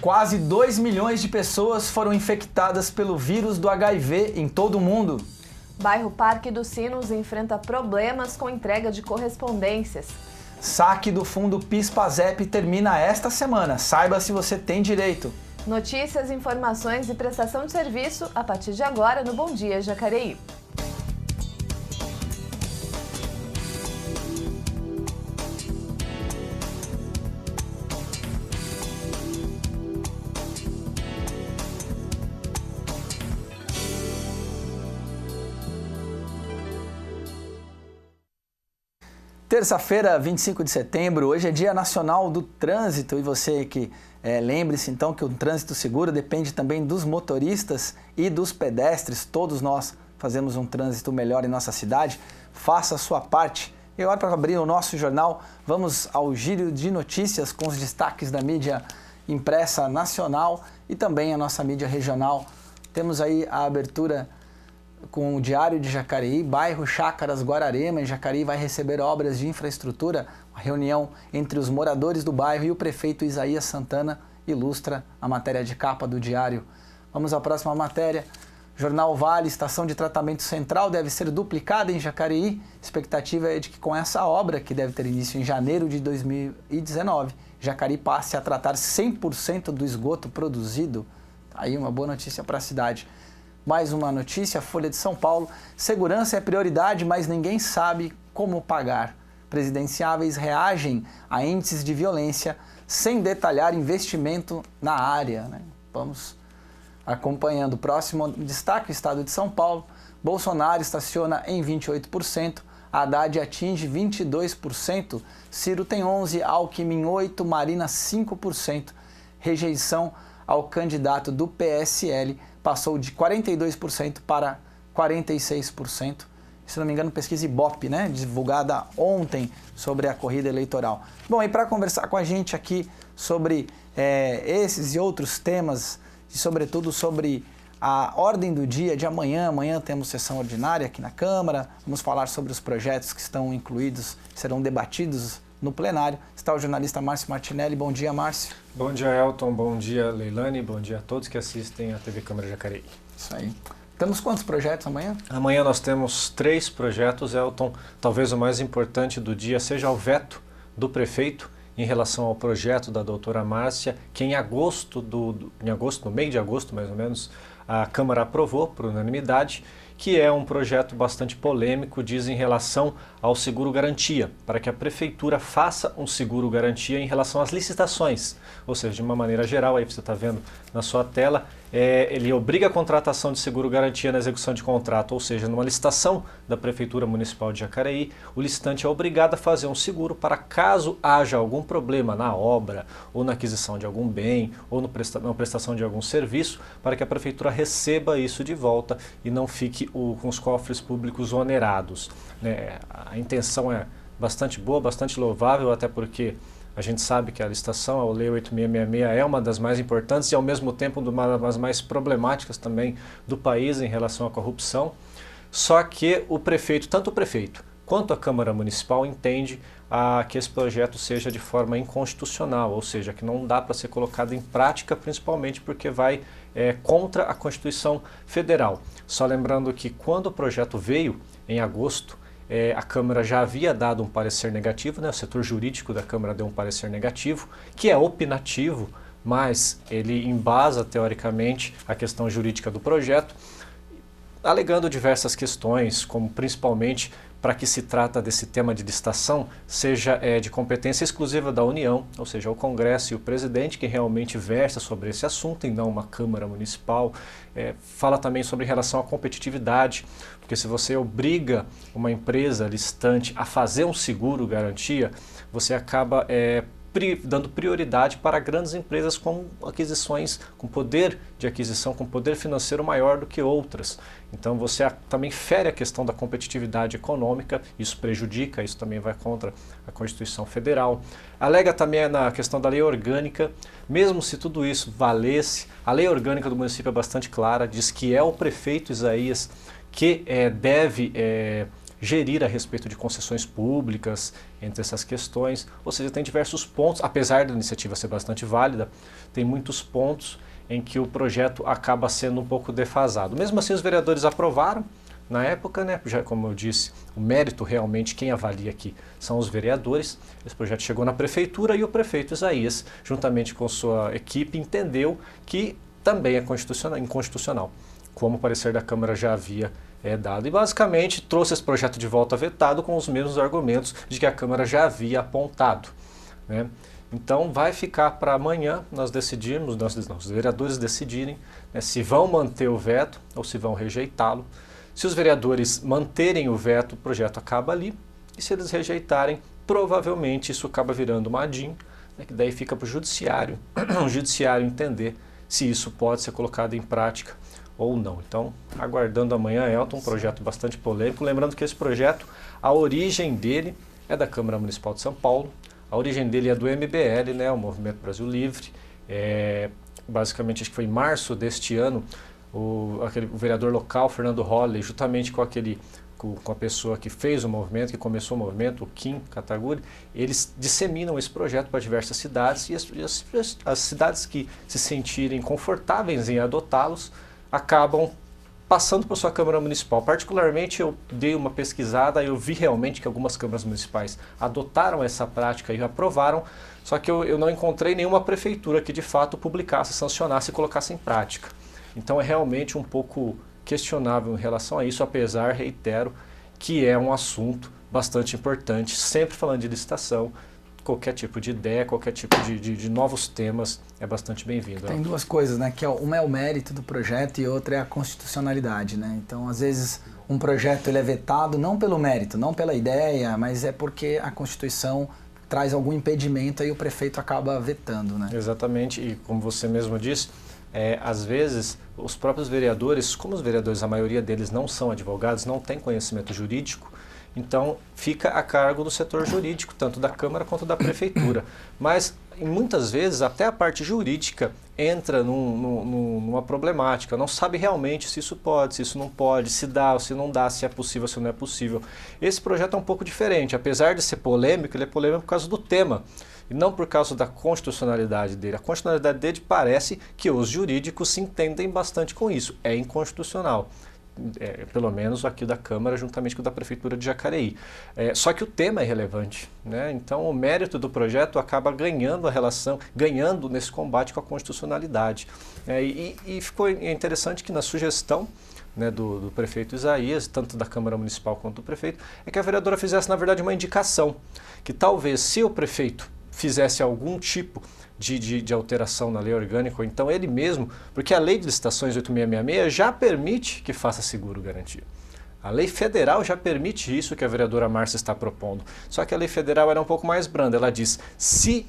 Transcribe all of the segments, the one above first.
Quase 2 milhões de pessoas foram infectadas pelo vírus do HIV em todo o mundo. Bairro Parque dos Sinos enfrenta problemas com entrega de correspondências. Saque do fundo PIS/PASEP termina esta semana. Saiba se você tem direito. Notícias, informações e prestação de serviço a partir de agora no Bom Dia Jacareí. Terça-feira, 25 de setembro, hoje é Dia Nacional do Trânsito e você que lembre-se então que o trânsito seguro depende também dos motoristas e dos pedestres. Todos nós fazemos um trânsito melhor em nossa cidade. Faça a sua parte. E agora, para abrir o nosso jornal, vamos ao giro de notícias com os destaques da mídia impressa nacional e também a nossa mídia regional. Temos aí a abertura com o Diário de Jacareí, bairro Chácaras Guararema, em Jacareí, vai receber obras de infraestrutura. Uma reunião entre os moradores do bairro e o prefeito Isaías Santana ilustra a matéria de capa do Diário. Vamos à próxima matéria. Jornal Vale, estação de tratamento central deve ser duplicada em Jacareí. Expectativa é de que com essa obra, que deve ter início em janeiro de 2019, Jacareí passe a tratar 100% do esgoto produzido. Aí uma boa notícia para a cidade. Mais uma notícia, Folha de São Paulo. Segurança é prioridade, mas ninguém sabe como pagar. Presidenciáveis reagem a índices de violência sem detalhar investimento na área. Vamos acompanhando. Próximo destaque, Estado de São Paulo. Bolsonaro estaciona em 28%, Haddad atinge 22%, Ciro tem 11%, Alckmin 8%, Marina 5%. Rejeição ao candidato do PSL passou de 42% para 46%. Se não me engano, pesquisa Ibope, divulgada ontem sobre a corrida eleitoral. Bom, e para conversar com a gente aqui sobre esses e outros temas, e sobretudo sobre a ordem do dia de amanhã. Amanhã temos sessão ordinária aqui na Câmara, vamos falar sobre os projetos que estão incluídos, serão debatidos no plenário. Está o jornalista Márcio Martinelli. Bom dia, Márcio. Bom dia, Elton. Bom dia, Leilani. Bom dia a todos que assistem a TV Câmara Jacareí. Isso aí. Temos quantos projetos amanhã? Amanhã nós temos 3 projetos, Elton. Talvez o mais importante do dia seja o veto do prefeito em relação ao projeto da doutora Márcia, que em agosto, no meio de agosto mais ou menos, a Câmara aprovou por unanimidade, que é um projeto bastante polêmico, diz em relação ao seguro-garantia, para que a Prefeitura faça um seguro-garantia em relação às licitações. Ou seja, de uma maneira geral, aí você está vendo na sua tela, ele obriga a contratação de seguro-garantia na execução de contrato, ou seja, numa licitação da Prefeitura Municipal de Jacareí, o licitante é obrigado a fazer um seguro para caso haja algum problema na obra, ou na aquisição de algum bem, ou na prestação de algum serviço, para que a Prefeitura receba isso de volta e não fique com os cofres públicos onerados. A intenção é bastante boa, bastante louvável, até porque a gente sabe que a licitação, a Lei 8666, é uma das mais importantes e ao mesmo tempo uma das mais problemáticas também do país em relação à corrupção. Só que tanto o prefeito quanto a Câmara Municipal entende que esse projeto seja de forma inconstitucional, ou seja, que não dá para ser colocado em prática, principalmente porque vai contra a Constituição Federal. Só lembrando que quando o projeto veio, em agosto, a Câmara já havia dado um parecer negativo, o setor jurídico da Câmara deu um parecer negativo, que é opinativo, mas ele embasa teoricamente a questão jurídica do projeto, alegando diversas questões, como principalmente para que se trata desse tema de licitação seja de competência exclusiva da União, ou seja, o Congresso e o Presidente que realmente versa sobre esse assunto e não uma Câmara Municipal. Fala também sobre relação à competitividade, porque se você obriga uma empresa licitante a fazer um seguro garantia, você acaba dando prioridade para grandes empresas com aquisições, com poder de aquisição, com poder financeiro maior do que outras. Então você também fere a questão da competitividade econômica, isso prejudica, isso também vai contra a Constituição Federal. Alega também na questão da lei orgânica, mesmo se tudo isso valesse, a lei orgânica do município é bastante clara, diz que é o prefeito Isaías que deve gerir a respeito de concessões públicas, entre essas questões. Ou seja, tem diversos pontos, apesar da iniciativa ser bastante válida, tem muitos pontos em que o projeto acaba sendo um pouco defasado. Mesmo assim, os vereadores aprovaram na época, né? Já como eu disse, o mérito realmente, quem avalia aqui são os vereadores. Esse projeto chegou na prefeitura e o prefeito Isaías, juntamente com sua equipe, entendeu que também é inconstitucional, como o parecer da Câmara já havia dado. E basicamente trouxe esse projeto de volta vetado com os mesmos argumentos de que a Câmara já havia apontado, né? Então vai ficar para amanhã nós decidirmos, os vereadores decidirem, né, se vão manter o veto ou se vão rejeitá-lo. Se os vereadores manterem o veto, o projeto acaba ali. E se eles rejeitarem, provavelmente isso acaba virando uma ADIM, né, que daí fica para o judiciário, o judiciário entender se isso pode ser colocado em prática ou não. Então, aguardando amanhã, Elton, um projeto bastante polêmico. Lembrando que esse projeto, a origem dele é da Câmara Municipal de São Paulo, a origem dele é do MBL, né, o Movimento Brasil Livre. Basicamente, acho que foi em março deste ano, o vereador local, Fernando Holly, juntamente com a pessoa que fez o movimento, que começou o movimento, o Kim Kataguri, eles disseminam esse projeto para diversas cidades e as cidades que se sentirem confortáveis em adotá-los acabam passando por sua Câmara Municipal. Particularmente, eu dei uma pesquisada e eu vi realmente que algumas câmaras municipais adotaram essa prática e aprovaram, só que eu não encontrei nenhuma prefeitura que de fato publicasse, sancionasse e colocasse em prática. Então é realmente um pouco questionável em relação a isso, apesar, reitero, que é um assunto bastante importante, sempre falando de licitação. Qualquer tipo de ideia, qualquer tipo de novos temas é bastante bem-vindo. Tem duas coisas, né? Que uma é o mérito do projeto e outra é a constitucionalidade, né? Então, às vezes, um projeto ele é vetado não pelo mérito, não pela ideia, mas é porque a Constituição traz algum impedimento e o prefeito acaba vetando, né? Exatamente, e como você mesmo disse, às vezes os próprios vereadores, como os vereadores, a maioria deles não são advogados, não têm conhecimento jurídico, então fica a cargo do setor jurídico, tanto da Câmara quanto da Prefeitura. Mas muitas vezes até a parte jurídica entra numa problemática, não sabe realmente se isso pode, se isso não pode, se dá ou se não dá, se é possível ou se não é possível. Esse projeto é um pouco diferente, apesar de ser polêmico, ele é polêmico por causa do tema e não por causa da constitucionalidade dele. A constitucionalidade dele parece que os jurídicos se entendem bastante com isso, é inconstitucional. Pelo menos aqui da Câmara, juntamente com o da Prefeitura de Jacareí. Só que o tema é relevante, né? Então o mérito do projeto acaba ganhando nesse combate com a constitucionalidade. E ficou interessante que na sugestão, né, do prefeito Isaías, tanto da Câmara Municipal quanto do prefeito, é que a vereadora fizesse, na verdade, uma indicação, que talvez se o prefeito fizesse algum tipo de alteração na lei orgânica, ou então ele mesmo, porque a lei de licitações 8666 já permite que faça seguro-garantia. A lei federal já permite isso que a vereadora Márcia está propondo. Só que a lei federal era um pouco mais branda, ela diz, se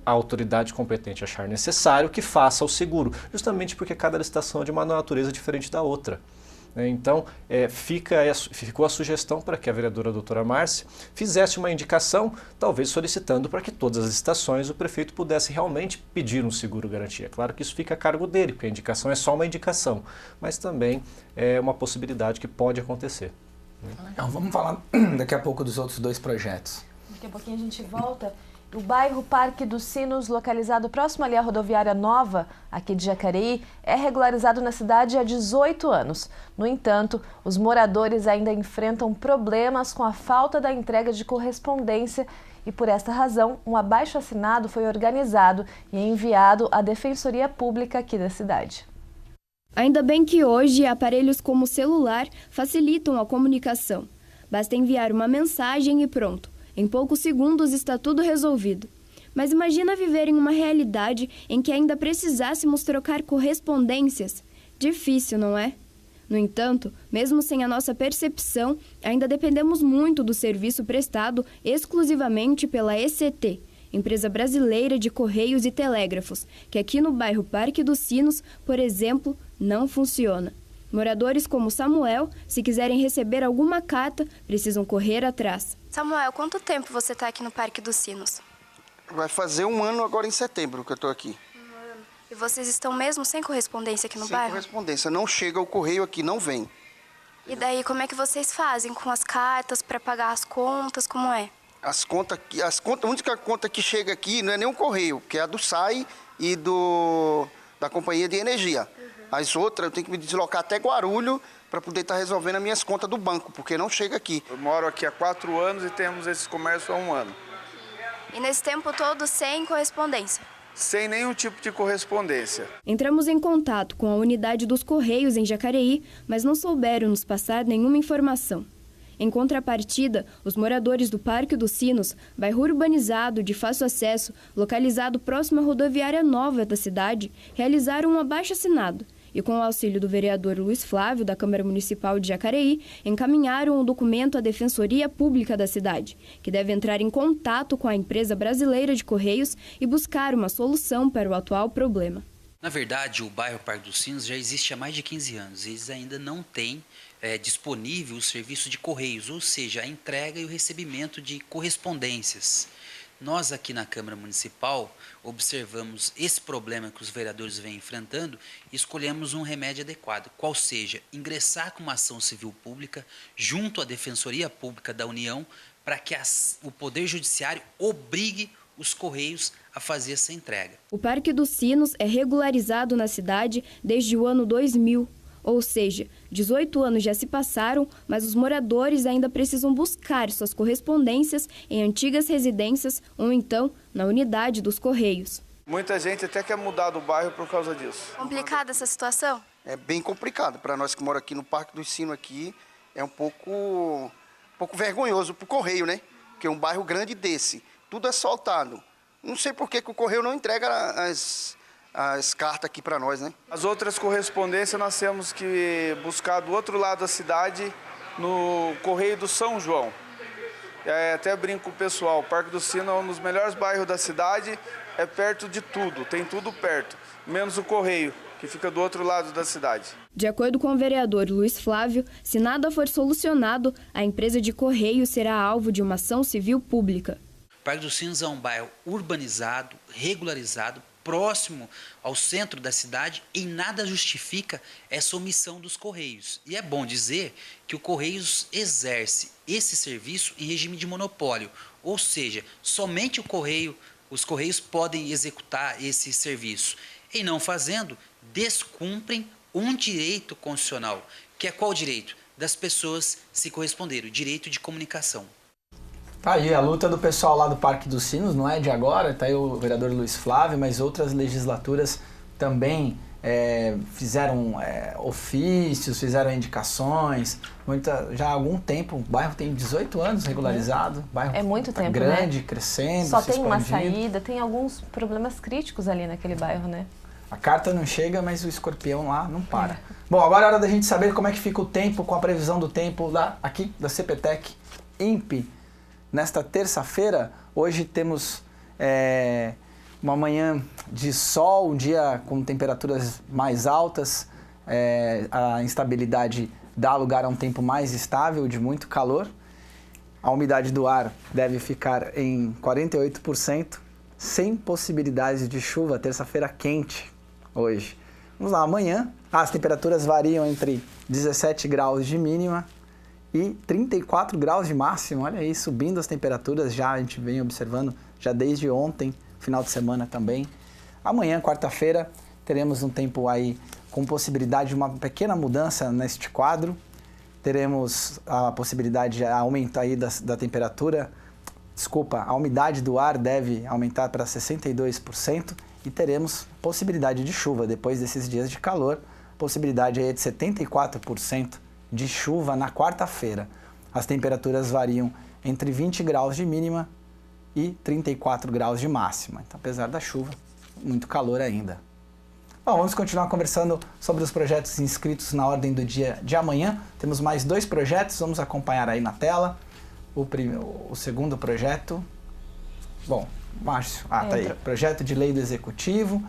a autoridade competente achar necessário, que faça o seguro, justamente porque cada licitação é de uma natureza diferente da outra. Então, ficou a sugestão para que a vereadora doutora Márcia fizesse uma indicação, talvez solicitando para que todas as licitações o prefeito pudesse realmente pedir um seguro-garantia. Claro que isso fica a cargo dele, porque a indicação é só uma indicação, mas também é uma possibilidade que pode acontecer. Então, vamos falar daqui a pouco dos outros dois projetos. Daqui a pouquinho a gente volta. O bairro Parque dos Sinos, localizado próximo ali à rodoviária nova, aqui de Jacareí, é regularizado na cidade há 18 anos. No entanto, os moradores ainda enfrentam problemas com a falta da entrega de correspondência e, por esta razão, um abaixo-assinado foi organizado e enviado à Defensoria Pública aqui da cidade. Ainda bem que hoje aparelhos como o celular facilitam a comunicação. Basta enviar uma mensagem e pronto. Em poucos segundos está tudo resolvido. Mas imagina viver em uma realidade em que ainda precisássemos trocar correspondências. Difícil, não é? No entanto, mesmo sem a nossa percepção, ainda dependemos muito do serviço prestado exclusivamente pela ECT, Empresa Brasileira de Correios e Telégrafos, que aqui no bairro Parque dos Sinos, por exemplo, não funciona. Moradores como Samuel, se quiserem receber alguma carta, precisam correr atrás. Samuel, quanto tempo você está aqui no Parque dos Sinos? Vai fazer 1 ano agora em setembro que eu estou aqui. 1 ano. E vocês estão mesmo sem correspondência aqui no bairro? Sem correspondência. Não chega o correio aqui, não vem. E daí, como é que vocês fazem com as cartas para pagar as contas, como é? A única conta que chega aqui não é nem o correio, que é a do SAI e da Companhia de Energia. As outras eu tenho que me deslocar até Guarulhos para poder estar resolvendo as minhas contas do banco, porque não chega aqui. Eu moro aqui há 4 anos e temos esse comércio há 1 ano. E nesse tempo todo sem correspondência? Sem nenhum tipo de correspondência. Entramos em contato com a unidade dos Correios em Jacareí, mas não souberam nos passar nenhuma informação. Em contrapartida, os moradores do Parque dos Sinos, bairro urbanizado de fácil acesso, localizado próximo à rodoviária nova da cidade, realizaram um abaixo-assinado e, com o auxílio do vereador Luiz Flávio, da Câmara Municipal de Jacareí, encaminharam o documento à Defensoria Pública da cidade, que deve entrar em contato com a empresa brasileira de Correios e buscar uma solução para o atual problema. Na verdade, o bairro Parque dos Sinos já existe há mais de 15 anos. Eles ainda não têm disponível o serviço de correios, ou seja, a entrega e o recebimento de correspondências. Nós aqui na Câmara Municipal observamos esse problema que os vereadores vêm enfrentando e escolhemos um remédio adequado, qual seja ingressar com uma ação civil pública junto à Defensoria Pública da União para que o Poder Judiciário obrigue os Correios a fazer essa entrega. O Parque dos Sinos é regularizado na cidade desde o ano 2000. Ou seja, 18 anos já se passaram, mas os moradores ainda precisam buscar suas correspondências em antigas residências ou então na unidade dos Correios. Muita gente até quer mudar do bairro por causa disso. Complicada essa situação? É bem complicado. Para nós que moramos aqui no Parque dos Sinos, aqui, é um pouco vergonhoso para o Correio, né? Porque é um bairro grande desse, tudo asfaltado. Não sei por que o Correio não entrega as cartas aqui para nós, né? As outras correspondências nós temos que buscar do outro lado da cidade, no Correio do São João. Até brinco com o pessoal, o Parque do Sino é um dos melhores bairros da cidade, é perto de tudo, tem tudo perto, menos o Correio, que fica do outro lado da cidade. De acordo com o vereador Luiz Flávio, se nada for solucionado, a empresa de Correio será alvo de uma ação civil pública. O Parque dos Sinos é um bairro urbanizado, regularizado, próximo ao centro da cidade, e nada justifica essa omissão dos Correios. E é bom dizer que o Correios exerce esse serviço em regime de monopólio, ou seja, somente os Correios podem executar esse serviço. Em não fazendo, descumprem um direito constitucional, que é qual direito? Das pessoas se corresponderem, o direito de comunicação. Tá aí a luta do pessoal lá do Parque dos Sinos, não é de agora, tá aí o vereador Luiz Flávio, mas outras legislaturas também fizeram ofícios, fizeram indicações, já há algum tempo, o bairro tem 18 anos regularizado, o bairro é muito tempo, grande, né? Crescendo, só se tem uma expandindo. saída, tem alguns problemas críticos ali naquele bairro, né? A carta não chega, mas o escorpião lá não para. Bom, agora é hora da gente saber como é que fica o tempo, com a previsão do tempo aqui da CPTEC INPE. Nesta terça-feira, hoje temos uma manhã de sol, um dia com temperaturas mais altas, a instabilidade dá lugar a um tempo mais estável, de muito calor. A umidade do ar deve ficar em 48%, sem possibilidades de chuva, terça-feira quente hoje. Vamos lá, amanhã as temperaturas variam entre 17 graus de mínima e 34 graus de máximo. Olha aí, subindo as temperaturas já, a gente vem observando já desde ontem, final de semana também. Amanhã, quarta-feira, teremos um tempo aí com possibilidade de uma pequena mudança neste quadro. Teremos a possibilidade de aumento aí da temperatura. Desculpa, a umidade do ar deve aumentar para 62% e teremos possibilidade de chuva depois desses dias de calor. Possibilidade aí de 74% de chuva na quarta-feira. As temperaturas variam entre 20 graus de mínima e 34 graus de máxima. Então, apesar da chuva, muito calor ainda. Bom, vamos continuar conversando sobre os projetos inscritos na ordem do dia de amanhã. Temos mais 2 projetos, vamos acompanhar aí na tela. O segundo projeto, bom, Márcio, tá aí. Projeto de Lei do Executivo,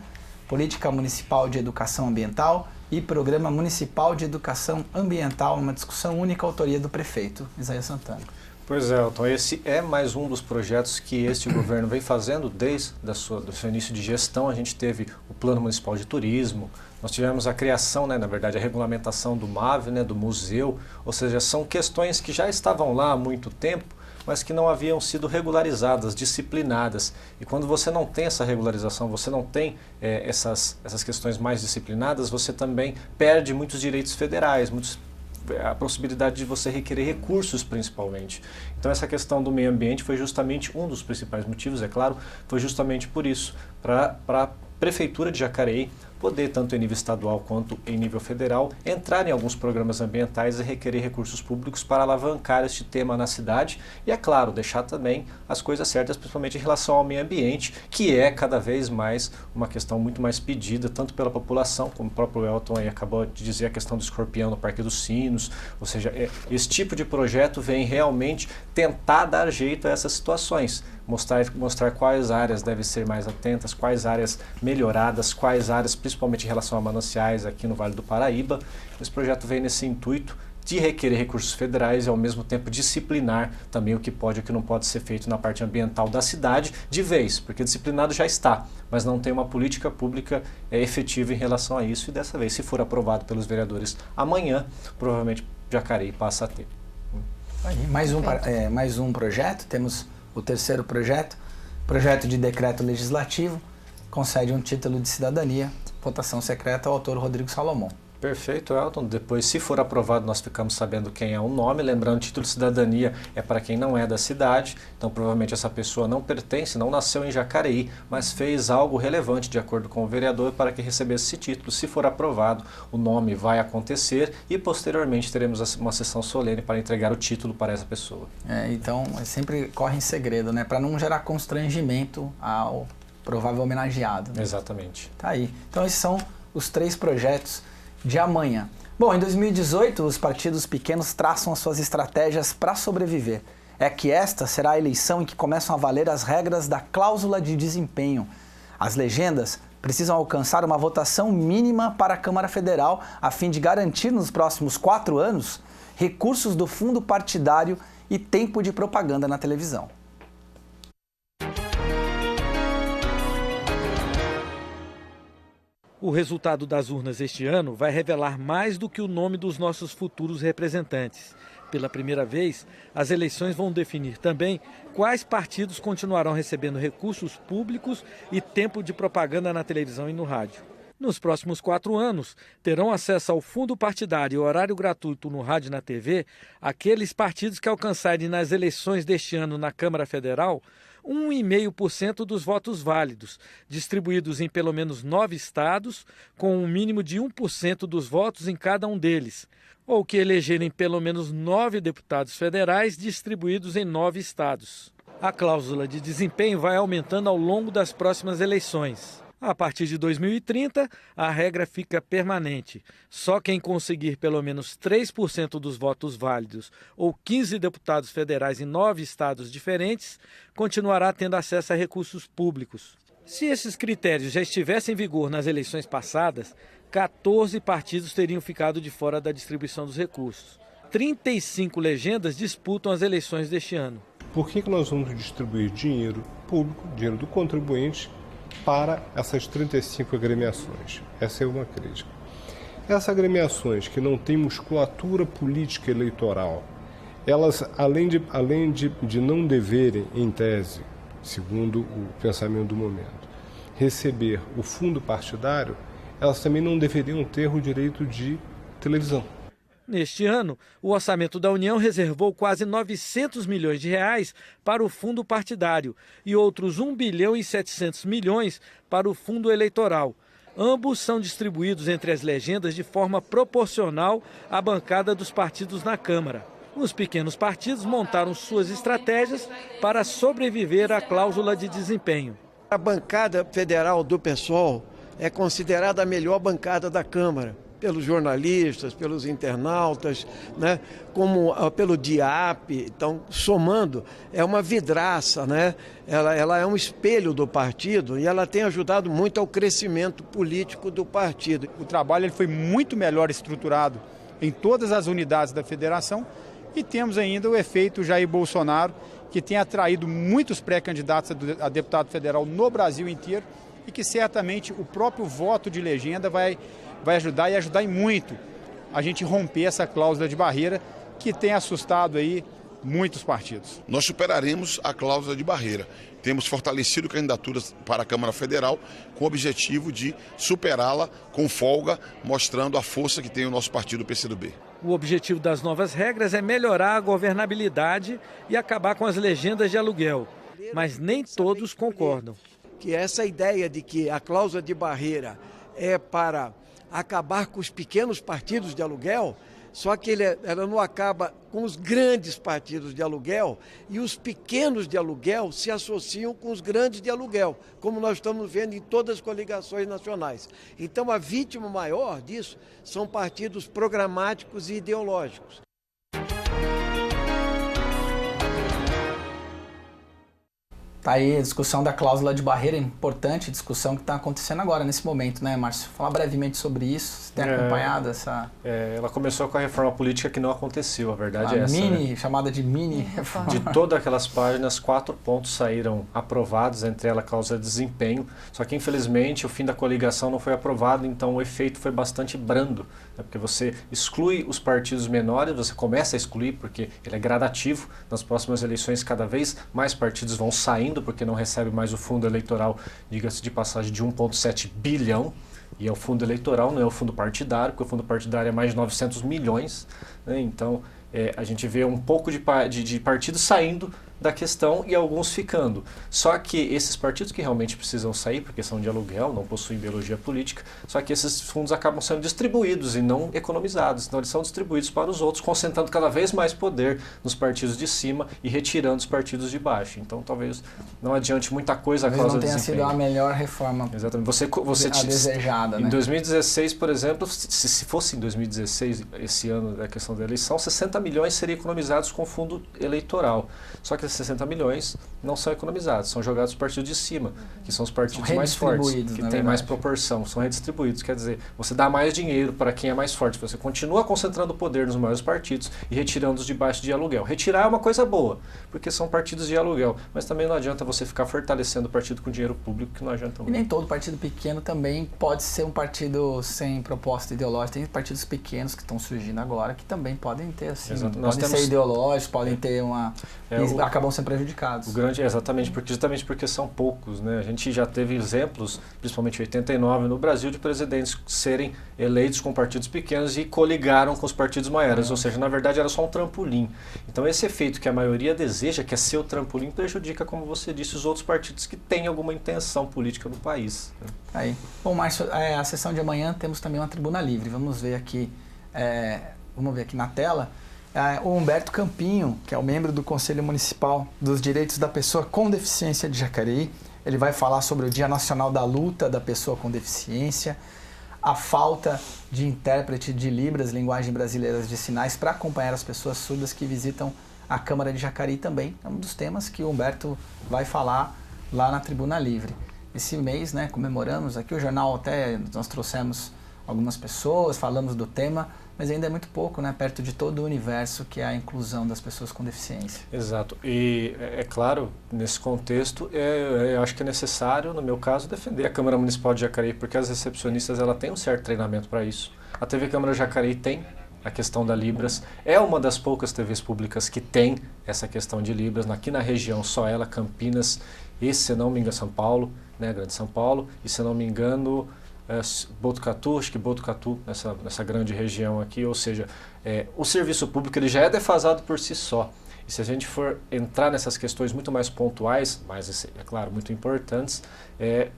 Política Municipal de Educação Ambiental e Programa Municipal de Educação Ambiental, uma discussão única, autoria do prefeito Isaías Santana. Pois é, Elton, esse é mais um dos projetos que este governo vem fazendo desde do seu início de gestão. A gente teve o Plano Municipal de Turismo, nós tivemos a criação, na verdade, a regulamentação do MAV, do museu, ou seja, são questões que já estavam lá há muito tempo, mas que não haviam sido regularizadas, disciplinadas. E quando você não tem essa regularização, você não tem essas questões mais disciplinadas, você também perde muitos direitos federais, a possibilidade de você requerer recursos, principalmente. Então essa questão do meio ambiente foi justamente um dos principais motivos, é claro, foi justamente por isso, para a Prefeitura de Jacareí poder, tanto em nível estadual quanto em nível federal, entrar em alguns programas ambientais e requerer recursos públicos para alavancar este tema na cidade e, é claro, deixar também as coisas certas, principalmente em relação ao meio ambiente, que é cada vez mais uma questão muito mais pedida, tanto pela população, como o próprio Elton aí acabou de dizer, a questão do escorpião no Parque dos Sinos, ou seja, esse tipo de projeto vem realmente tentar dar jeito a essas situações, mostrar quais áreas devem ser mais atentas, quais áreas melhoradas, quais áreas, principalmente em relação a mananciais aqui no Vale do Paraíba. Esse projeto vem nesse intuito de requerer recursos federais e, ao mesmo tempo, disciplinar também o que pode e o que não pode ser feito na parte ambiental da cidade de vez, porque disciplinado já está, mas não tem uma política pública efetiva em relação a isso, e dessa vez, se for aprovado pelos vereadores amanhã, provavelmente Jacareí passa a ter. Aí, mais um projeto, temos o terceiro projeto de decreto legislativo, concede um título de cidadania, votação secreta ao autor Rodrigo Salomão. Perfeito, Elton. Depois, se for aprovado, nós ficamos sabendo quem é o nome. Lembrando, título de cidadania é para quem não é da cidade. Então, provavelmente, essa pessoa não pertence, não nasceu em Jacareí, mas fez algo relevante, de acordo com o vereador, para que recebesse esse título. Se for aprovado, o nome vai acontecer e, posteriormente, teremos uma sessão solene para entregar o título para essa pessoa. Então, sempre corre em segredo, para não gerar constrangimento ao provável homenageado. Exatamente. Tá aí. Então, esses são os 3 projetos de amanhã. Bom, em 2018, os partidos pequenos traçam as suas estratégias para sobreviver. É que esta será a eleição em que começam a valer as regras da cláusula de desempenho. As legendas precisam alcançar uma votação mínima para a Câmara Federal a fim de garantir nos próximos 4 anos recursos do fundo partidário e tempo de propaganda na televisão. O resultado das urnas este ano vai revelar mais do que o nome dos nossos futuros representantes. Pela primeira vez, as eleições vão definir também quais partidos continuarão recebendo recursos públicos e tempo de propaganda na televisão e no rádio. Nos próximos 4 anos, terão acesso ao fundo partidário e horário gratuito no rádio e na TV aqueles partidos que alcançarem nas eleições deste ano na Câmara Federal 1,5% dos votos válidos, distribuídos em pelo menos 9 estados, com um mínimo de 1% dos votos em cada um deles, ou que elegerem pelo menos 9 deputados federais distribuídos em 9 estados. A cláusula de desempenho vai aumentando ao longo das próximas eleições. A partir de 2030, a regra fica permanente. Só quem conseguir pelo menos 3% dos votos válidos ou 15 deputados federais em 9 estados diferentes continuará tendo acesso a recursos públicos. Se esses critérios já estivessem em vigor nas eleições passadas, 14 partidos teriam ficado de fora da distribuição dos recursos. 35 legendas disputam as eleições deste ano. Por que nós vamos distribuir dinheiro público, dinheiro do contribuinte, para essas 35 agremiações? Essa é uma crítica. Essas agremiações que não têm musculatura política eleitoral, elas, além de não deverem, em tese, segundo o pensamento do momento, receber o fundo partidário, elas também não deveriam ter o direito de televisão. Neste ano, o orçamento da União reservou quase 900 milhões de reais para o fundo partidário e outros 1 bilhão e 700 milhões para o fundo eleitoral. Ambos são distribuídos entre as legendas de forma proporcional à bancada dos partidos na Câmara. Os pequenos partidos montaram suas estratégias para sobreviver à cláusula de desempenho. A bancada federal do PSOL é considerada a melhor bancada da Câmara, pelos jornalistas, pelos internautas, como pelo DIAP. Então, somando, é uma vidraça, Ela é um espelho do partido e ela tem ajudado muito ao crescimento político do partido. O trabalho foi muito melhor estruturado em todas as unidades da federação E temos ainda o efeito Jair Bolsonaro, que tem atraído muitos pré-candidatos a deputado federal no Brasil inteiro e que certamente o próprio voto de legenda vai ajudar e ajudar em muito a gente romper essa cláusula de barreira que tem assustado aí muitos partidos. Nós superaremos a cláusula de barreira. Temos fortalecido candidaturas para a Câmara Federal com o objetivo de superá-la com folga, mostrando a força que tem o nosso partido, o PCdoB. O objetivo das novas regras é melhorar a governabilidade e acabar com as legendas de aluguel, mas nem todos concordam. Que essa ideia de que a cláusula de barreira é para acabar com os pequenos partidos de aluguel, só que ela não acaba com os grandes partidos de aluguel e os pequenos de aluguel se associam com os grandes de aluguel, como nós estamos vendo em todas as coligações nacionais. Então a vítima maior disso são partidos programáticos e ideológicos. Tá aí a discussão da cláusula de barreira, importante discussão que está acontecendo agora, nesse momento, né, Márcio? Falar brevemente sobre isso, você tem acompanhado essa... ela começou com a reforma política que não aconteceu, a verdade é essa. Mini, né? Chamada de mini reforma. De todas aquelas páginas, 4 pontos saíram aprovados, entre elas a cláusula de desempenho, só que infelizmente o fim da coligação não foi aprovado, então o efeito foi bastante brando, né, porque você exclui os partidos menores, você começa a excluir porque ele é gradativo, nas próximas eleições cada vez mais partidos vão saindo, porque não recebe mais o fundo eleitoral, diga-se de passagem, de 1,7 bilhão, e é o fundo eleitoral, não é o fundo partidário, porque o fundo partidário é mais de 900 milhões, né? Então a gente vê um pouco de partidos saindo da questão e alguns ficando. Só que esses partidos que realmente precisam sair, porque são de aluguel, não possuem ideologia política, só que esses fundos acabam sendo distribuídos e não economizados. Então eles são distribuídos para os outros, concentrando cada vez mais poder nos partidos de cima e retirando os partidos de baixo. Então talvez não adiante muita coisa a cláusula de desempenho. Não tenha sido a melhor reforma. Exatamente. A desejada, em né? 2016, por exemplo, se fosse em 2016, esse ano da questão da eleição, 60 milhões seriam economizados com fundo eleitoral. Só que 60 milhões não são economizados, são jogados para os partidos de cima, que são os partidos mais fortes, que têm mais proporção, são redistribuídos. Quer dizer, você dá mais dinheiro para quem é mais forte, você continua concentrando o poder nos maiores partidos e retirando os de baixo de aluguel. Retirar é uma coisa boa, porque são partidos de aluguel, mas também não adianta você ficar fortalecendo o partido com dinheiro público, que não adianta muito. E nem todo partido pequeno também pode ser um partido sem proposta ideológica. Tem partidos pequenos que estão surgindo agora que também podem ter, assim, podem ser ideológicos, podem ter uma... acabam sendo prejudicados. O grande, justamente porque são poucos, né? A gente já teve exemplos, principalmente em 89 no Brasil, de presidentes serem eleitos com partidos pequenos e coligaram com os partidos maiores, ou seja, na verdade era só um trampolim. Então esse efeito que a maioria deseja, que é ser o trampolim, prejudica, como você disse, os outros partidos que têm alguma intenção política no país. Aí. Bom, Márcio, a sessão de amanhã temos também uma tribuna livre. Vamos ver aqui na tela. O Humberto Campinho, que é o membro do Conselho Municipal dos Direitos da Pessoa com Deficiência de Jacareí, ele vai falar sobre o Dia Nacional da Luta da Pessoa com Deficiência, a falta de intérprete de Libras, linguagem brasileira de sinais, para acompanhar as pessoas surdas que visitam a Câmara de Jacareí também. É um dos temas que o Humberto vai falar lá na Tribuna Livre. Esse mês, né, comemoramos aqui, o jornal até nós trouxemos algumas pessoas, falamos do tema, mas ainda é muito pouco, né, perto de todo o universo que é a inclusão das pessoas com deficiência. Exato. E, é claro, nesse contexto, eu acho que é necessário, no meu caso, defender a Câmara Municipal de Jacareí, porque as recepcionistas ela têm um certo treinamento para isso. A TV Câmara Jacareí tem a questão da Libras, é uma das poucas TVs públicas que tem essa questão de Libras, aqui na região só ela, Campinas e, se não me engano, São Paulo, né, Grande São Paulo, e se não me engano... Botucatu, acho que Botucatu, nessa grande região aqui, ou seja, o serviço público ele já é defasado por si só. E se a gente for entrar nessas questões muito mais pontuais, mas é claro, muito importantes,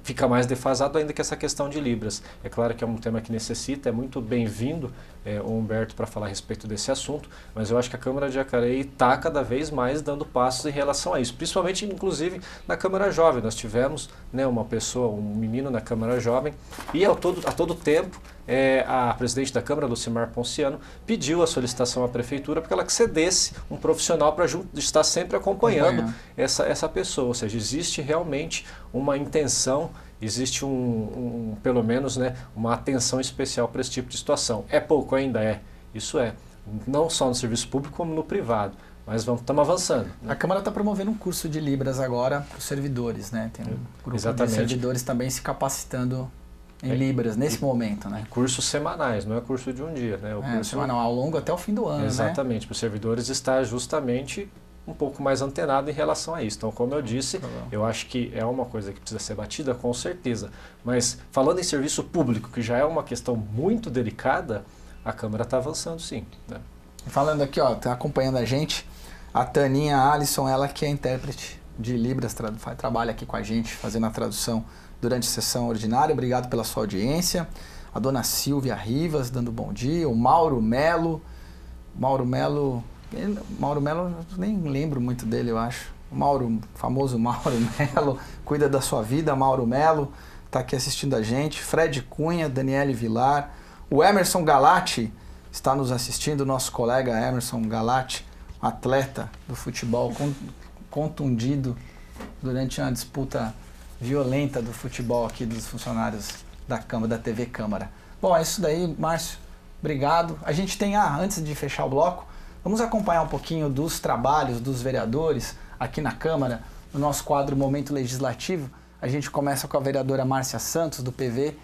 fica mais defasado ainda que essa questão de Libras. É claro que é um tema que necessita, é muito bem-vindo o Humberto para falar a respeito desse assunto, mas eu acho que a Câmara de Jacareí está cada vez mais dando passos em relação a isso, principalmente, inclusive, na Câmara Jovem. Nós tivemos, né, uma pessoa, um menino na Câmara Jovem, e a todo tempo a presidente da Câmara, Lucimar Ponciano, pediu a solicitação à Prefeitura para que ela cedesse um profissional para estar sempre acompanhando essa pessoa. Ou seja, existe realmente uma intenção, existe pelo menos, né, uma atenção especial para esse tipo de situação. É pouco? Ainda é. Isso é. não só no serviço público como no privado. Mas estamos avançando. Né? A Câmara está promovendo um curso de Libras agora para os servidores, né? Tem um grupo de servidores também se capacitando em Libras nesse momento, né? Cursos semanais, não é curso de um dia, né? O curso semanal, ao longo até o fim do ano, exatamente, para os servidores estar justamente um pouco mais antenado em relação a isso. Então, como eu disse, eu acho que é uma coisa que precisa ser batida, com certeza. Mas, falando em serviço público, que já é uma questão muito delicada, a Câmara está avançando sim. Né? Falando aqui, ó, está acompanhando a gente, a Taninha Alisson, ela que é intérprete de Libras, trabalha aqui com a gente, fazendo a tradução durante a sessão ordinária. Obrigado pela sua audiência. A dona Silvia Rivas, dando bom dia. O Mauro Melo, eu nem lembro muito dele, eu acho. O famoso Mauro Melo, cuida da sua vida, Mauro Melo, está aqui assistindo a gente. Fred Cunha, Daniele Vilar, o Emerson Galati está nos assistindo, nosso colega Emerson Galati, atleta do futebol, contundido durante uma disputa violenta do futebol aqui dos funcionários da Câmara, da TV Câmara. Bom, é isso daí, Márcio. Obrigado. A gente tem, antes de fechar o bloco, vamos acompanhar um pouquinho dos trabalhos dos vereadores aqui na Câmara, no nosso quadro Momento Legislativo. A gente começa com a vereadora Márcia Santos, do PV,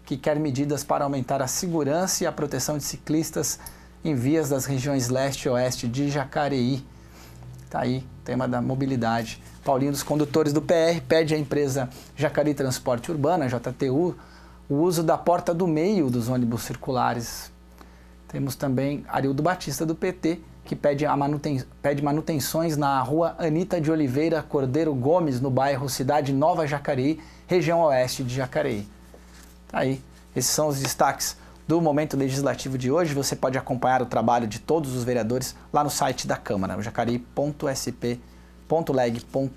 que quer medidas para aumentar a segurança e a proteção de ciclistas em vias das regiões leste e oeste de Jacareí. Está aí, tema da mobilidade. Paulinho dos Condutores do PR pede à empresa Jacareí Transporte Urbano, a JTU, o uso da porta do meio dos ônibus circulares. Temos também Arildo Batista do PT, que pede manutenções na rua Anita de Oliveira Cordeiro Gomes, no bairro Cidade Nova Jacareí, região oeste de Jacareí. Tá aí, esses são os destaques do Momento Legislativo de hoje. Você pode acompanhar o trabalho de todos os vereadores lá no site da Câmara, jacareí.sp.leg.br.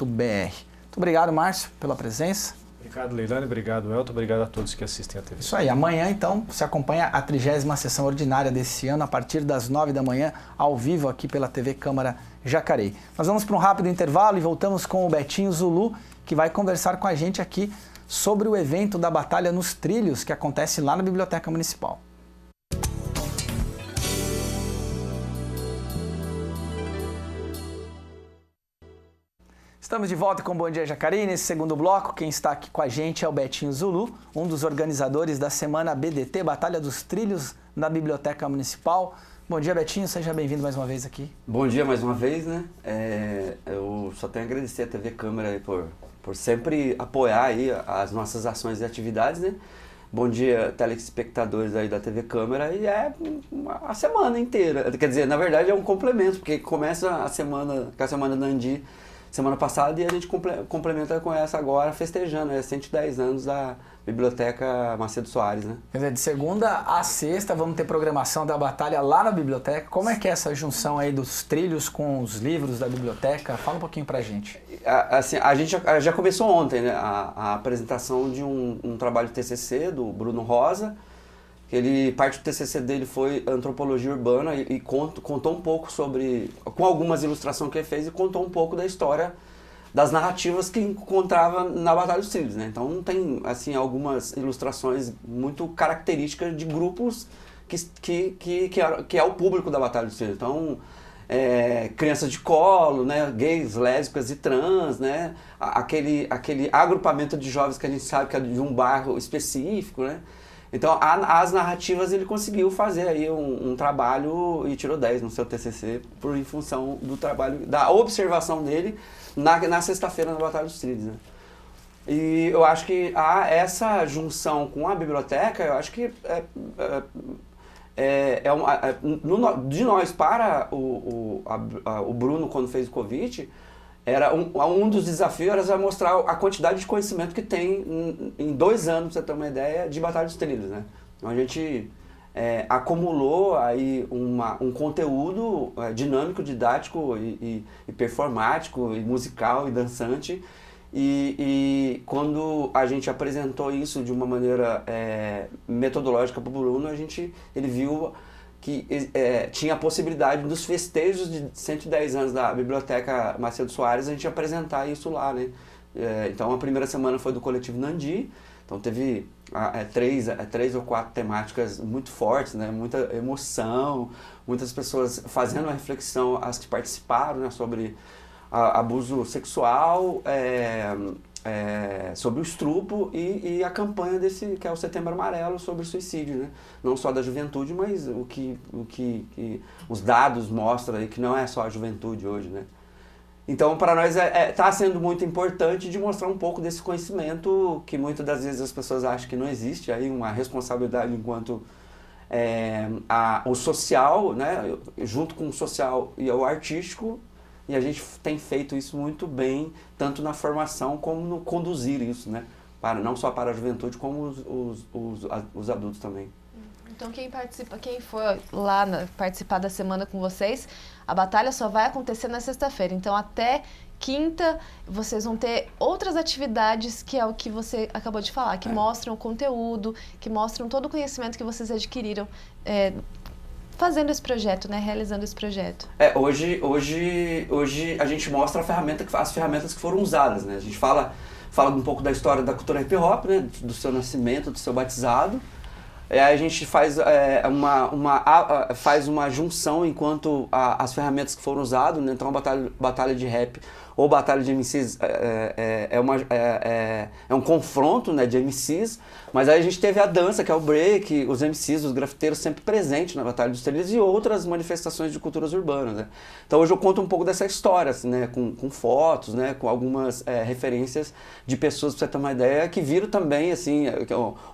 Muito obrigado, Márcio, pela presença. Obrigado, Leilane. Obrigado, Elton. Obrigado a todos que assistem a TV. Isso aí. Amanhã, então, você acompanha a 30ª sessão ordinária desse ano, a partir das 9 da manhã, ao vivo aqui pela TV Câmara Jacareí. Nós vamos para um rápido intervalo e voltamos com o Betinho Zulu, que vai conversar com a gente aqui sobre o evento da Batalha nos Trilhos, que acontece lá na Biblioteca Municipal. Estamos de volta com o Bom Dia Jacareí. Nesse segundo bloco, quem está aqui com a gente é o Betinho Zulu, um dos organizadores da Semana BDT, Batalha dos Trilhos, na Biblioteca Municipal. Bom dia, Betinho, seja bem-vindo mais uma vez aqui. Bom dia mais uma vez, né? Eu só tenho a agradecer a TV Câmara aí por sempre apoiar aí as nossas ações e atividades, né? Bom dia, telespectadores aí da TV Câmara, e é a semana inteira. Quer dizer, na verdade é um complemento, porque começa a semana com a Semana Nandi semana passada e a gente complementa com essa agora, festejando 110 anos da Biblioteca Macedo Soares, né? Quer dizer, de segunda a sexta vamos ter programação da batalha lá na biblioteca. Como é que é essa junção aí dos trilhos com os livros da biblioteca? Fala um pouquinho pra gente. Assim, a gente já começou ontem, né? A apresentação de um trabalho de TCC do Bruno Rosa. Parte do TCC dele foi Antropologia Urbana e contou um pouco sobre, com algumas ilustrações que ele fez, e contou um pouco da história das narrativas que encontrava na Batalha dos Trilhos, né? Então tem assim algumas ilustrações muito características de grupos que é o público da Batalha dos Trilhos. Então, crianças de colo, né? Gays, lésbicas e trans, né? Aquele agrupamento de jovens que a gente sabe que é de um bairro específico, né? Então, as narrativas ele conseguiu fazer aí um trabalho e tirou 10 no seu TCC em função do trabalho, da observação dele na sexta-feira na Batalha dos Trilhos, né? E eu acho que essa junção com a biblioteca, eu acho que de nós para o Bruno, quando fez o convite, era um dos desafios era mostrar a quantidade de conhecimento que tem em 2 anos, pra você ter uma ideia, de Batalha dos Trilhos, né? Então a gente acumulou aí um conteúdo dinâmico, didático e performático, e musical e dançante, e quando a gente apresentou isso de uma maneira metodológica para o Bruno, ele viu que tinha a possibilidade dos festejos de 110 anos da Biblioteca Macedo Soares, a gente apresentar isso lá, né? Então a primeira semana foi do Coletivo Nandi, então teve três ou quatro temáticas muito fortes, né? Muita emoção, muitas pessoas fazendo uma reflexão, as que participaram, né? Sobre abuso sexual, sobre o estupro e a campanha desse, que é o Setembro Amarelo, sobre o suicídio, né? Não só da juventude, mas o que os dados mostram aí, que não é só a juventude hoje, né? Então, para nós está sendo muito importante de mostrar um pouco desse conhecimento que muitas das vezes as pessoas acham que não existe, aí uma responsabilidade enquanto o social, né? Junto com o social e o artístico. E a gente tem feito isso muito bem, tanto na formação como no conduzir isso, né? Não só para a juventude, como os adultos também. Então quem for lá participar da semana com vocês, a batalha só vai acontecer na sexta-feira. Então até quinta vocês vão ter outras atividades, que é o que você acabou de falar, que mostram o conteúdo, que mostram todo o conhecimento que vocês adquiriram fazendo esse projeto, né? Realizando esse projeto. Hoje a gente mostra as ferramentas que foram usadas, né? A gente fala um pouco da história da cultura hip hop, né? Do seu nascimento, do seu batizado. Aí a gente faz uma junção enquanto as ferramentas que foram usadas, né? Então a batalha de rap ou batalha de MCs é um confronto, né, de MCs, mas aí a gente teve a dança, que é o break, os MCs, os grafiteiros sempre presentes na Batalha dos Trilhos e outras manifestações de culturas urbanas, né? Então hoje eu conto um pouco dessa história, assim, né, com fotos, né, com algumas referências de pessoas, para você ter uma ideia, que viram também, assim,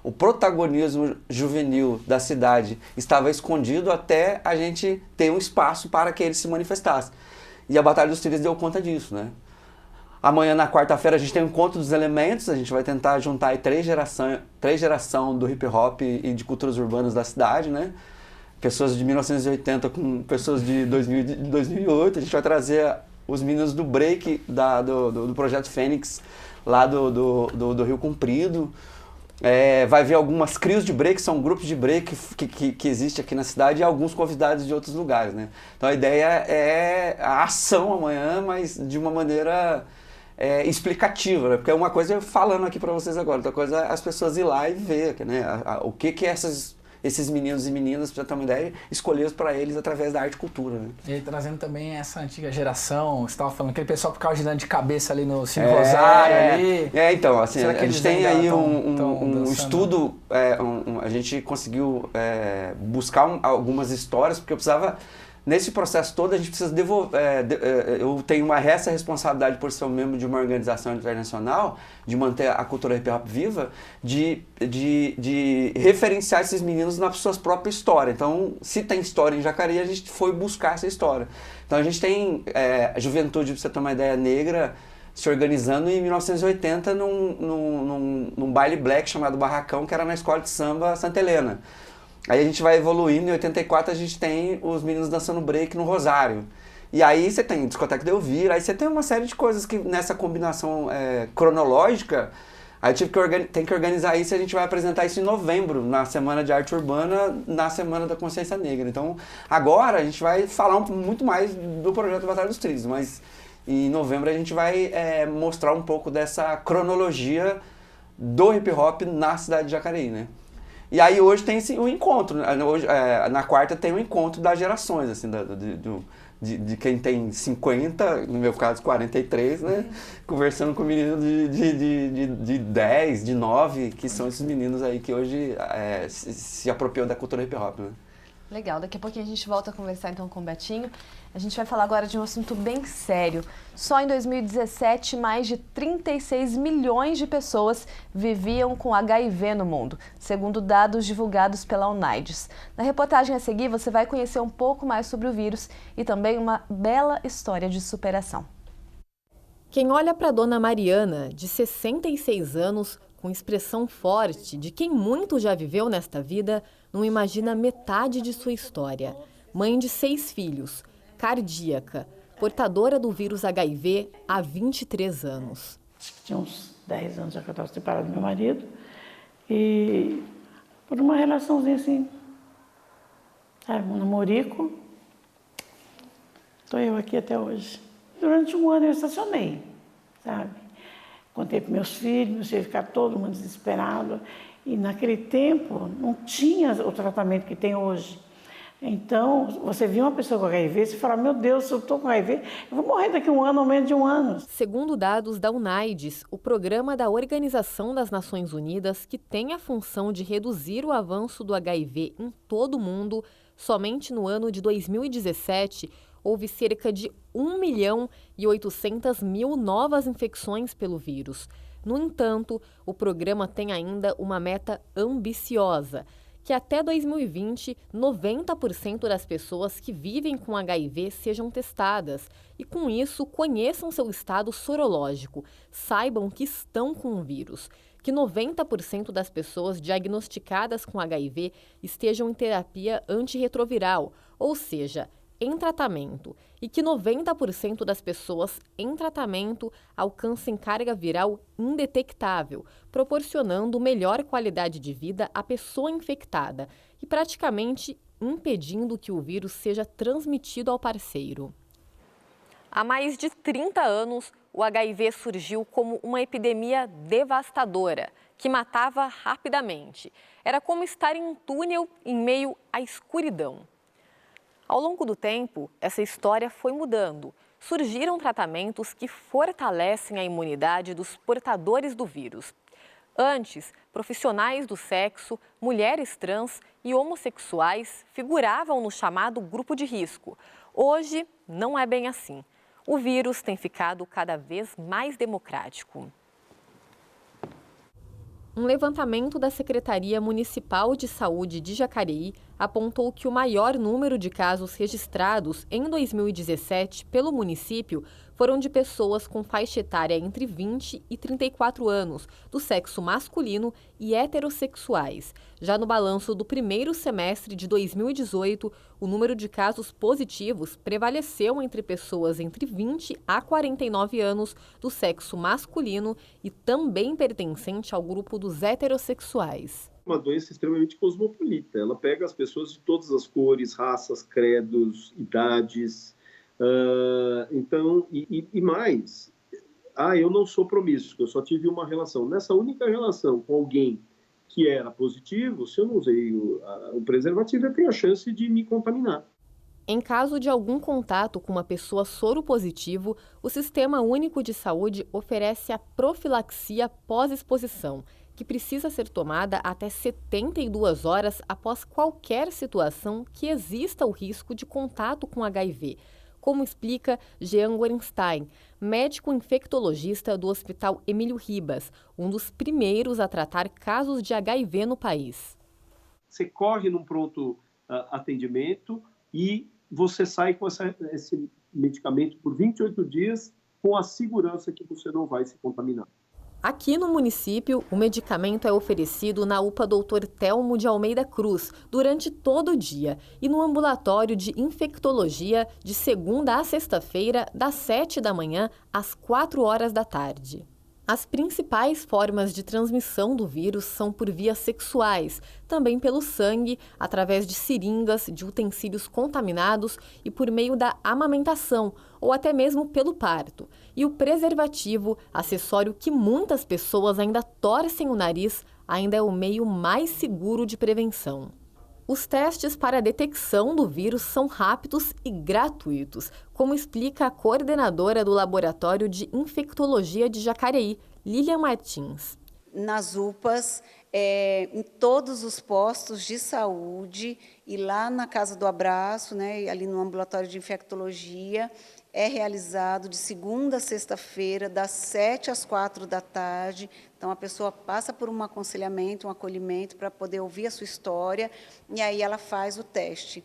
o protagonismo juvenil da cidade estava escondido até a gente ter um espaço para que ele se manifestasse. E a Batalha dos Trilhos deu conta disso, né? Amanhã, na quarta-feira, a gente tem o Encontro dos Elementos, a gente vai tentar juntar aí três gerações do hip hop e de culturas urbanas da cidade, né? Pessoas de 1980 com pessoas de 2008, a gente vai trazer os meninos do break, do Projeto Fênix, lá do Rio Comprido. Vai ver algumas crios de break, são grupos de break que existe aqui na cidade, e alguns convidados de outros lugares, né? Então a ideia é a ação amanhã, mas de uma maneira explicativa, né? Porque é uma coisa eu falando aqui para vocês agora, outra coisa é as pessoas ir lá e ver, né? O que esses meninos e meninas, para ter uma ideia, escolheram para eles através da arte e cultura, né? E trazendo também essa antiga geração, você estava falando, aquele pessoal que ficava girando de cabeça ali no Cine Rosário ali. Então, assim, a gente tem aí um estudo, a gente conseguiu buscar algumas histórias, porque eu precisava, nesse processo todo, a gente precisa eu tenho essa responsabilidade por ser um membro de uma organização internacional, de manter a cultura hip hop viva, de referenciar esses meninos na sua própria história. Então, se tem história em Jacareí, a gente foi buscar essa história. Então, a gente tem a juventude, para você ter uma ideia, negra, se organizando em 1980 num baile black chamado Barracão, que era na Escola de Samba Santa Helena. Aí a gente vai evoluindo, em 84 a gente tem os meninos dançando break no Rosário. E aí você tem Discoteca de Elvira, aí você tem uma série de coisas que nessa combinação cronológica, aí tem que organizar isso, e a gente vai apresentar isso em novembro, na Semana de Arte Urbana, na Semana da Consciência Negra. Então agora a gente vai falar muito mais do projeto Batalha dos Trilhos, mas em novembro a gente vai mostrar um pouco dessa cronologia do hip hop na cidade de Jacareí, né? E aí hoje tem o encontro, hoje, na quarta tem o encontro das gerações, assim, de quem tem 50, no meu caso 43, né? Conversando com meninos de 10, de 9, que são esses meninos aí que hoje se apropriam da cultura hip hop, né? Legal, daqui a pouquinho a gente volta a conversar então com o Betinho. A gente vai falar agora de um assunto bem sério. Só em 2017, mais de 36 milhões de pessoas viviam com HIV no mundo, segundo dados divulgados pela UNAIDS. Na reportagem a seguir, você vai conhecer um pouco mais sobre o vírus e também uma bela história de superação. Quem olha para a dona Mariana, de 66 anos, com expressão forte de quem muito já viveu nesta vida, não imagina metade de sua história. Mãe de 6 filhos, cardíaca, portadora do vírus HIV há 23 anos. Tinha uns 10 anos já que eu estava separada do meu marido. E por uma relaçãozinha assim, um namorico, estou eu aqui até hoje. Durante um ano eu estacionei, sabe? Contei para meus filhos ficaram todo mundo desesperado. E naquele tempo não tinha o tratamento que tem hoje. Então, você via uma pessoa com HIV, você fala, meu Deus, se eu estou com HIV, eu vou morrer daqui a um ano ou menos de um ano. Segundo dados da UNAIDS, o programa da Organização das Nações Unidas, que tem a função de reduzir o avanço do HIV em todo o mundo, somente no ano de 2017, houve cerca de 1.800.000 novas infecções pelo vírus. No entanto, o programa tem ainda uma meta ambiciosa, que até 2020, 90% das pessoas que vivem com HIV sejam testadas e, com isso, conheçam seu estado sorológico, saibam que estão com o vírus, que 90% das pessoas diagnosticadas com HIV estejam em terapia antirretroviral, ou seja, em tratamento, e que 90% das pessoas em tratamento alcancem carga viral indetectável, proporcionando melhor qualidade de vida à pessoa infectada e praticamente impedindo que o vírus seja transmitido ao parceiro. Há mais de 30 anos, o HIV surgiu como uma epidemia devastadora, que matava rapidamente. Era como estar em um túnel em meio à escuridão. Ao longo do tempo, essa história foi mudando. Surgiram tratamentos que fortalecem a imunidade dos portadores do vírus. Antes, profissionais do sexo, mulheres trans e homossexuais figuravam no chamado grupo de risco. Hoje, não é bem assim. O vírus tem ficado cada vez mais democrático. Um levantamento da Secretaria Municipal de Saúde de Jacareí apontou que o maior número de casos registrados em 2017 pelo município foram de pessoas com faixa etária entre 20 e 34 anos, do sexo masculino e heterossexuais. Já no balanço do primeiro semestre de 2018, o número de casos positivos prevaleceu entre pessoas entre 20 a 49 anos, do sexo masculino e também pertencente ao grupo dos heterossexuais. Uma doença extremamente cosmopolita. Ela pega as pessoas de todas as cores, raças, credos, idades. E mais, eu não sou promíscuo, eu só tive uma relação. Nessa única relação com alguém que era positivo, se eu não usei o preservativo, eu tenho a chance de me contaminar. Em caso de algum contato com uma pessoa soropositivo, o Sistema Único de Saúde oferece a profilaxia pós-exposição, que precisa ser tomada até 72 horas após qualquer situação que exista o risco de contato com HIV, como explica Jean Gorenstein, médico infectologista do Hospital Emílio Ribas, um dos primeiros a tratar casos de HIV no país. Você corre num pronto atendimento e você sai com esse medicamento por 28 dias com a segurança que você não vai se contaminar. Aqui no município, o medicamento é oferecido na UPA Dr. Telmo de Almeida Cruz durante todo o dia e no ambulatório de infectologia de segunda a sexta-feira, das 7 da manhã às 4 horas da tarde. As principais formas de transmissão do vírus são por vias sexuais, também pelo sangue, através de seringas, de utensílios contaminados e por meio da amamentação, ou até mesmo pelo parto. E o preservativo, acessório que muitas pessoas ainda torcem o nariz, ainda é o meio mais seguro de prevenção. Os testes para a detecção do vírus são rápidos e gratuitos, como explica a coordenadora do Laboratório de Infectologia de Jacareí, Lília Martins. Nas UPAs, em todos os postos de saúde e lá na Casa do Abraço, ali no ambulatório de infectologia, é realizado de segunda a sexta-feira, das 7 às 4 da tarde. Então, a pessoa passa por um aconselhamento, um acolhimento para poder ouvir a sua história e aí ela faz o teste.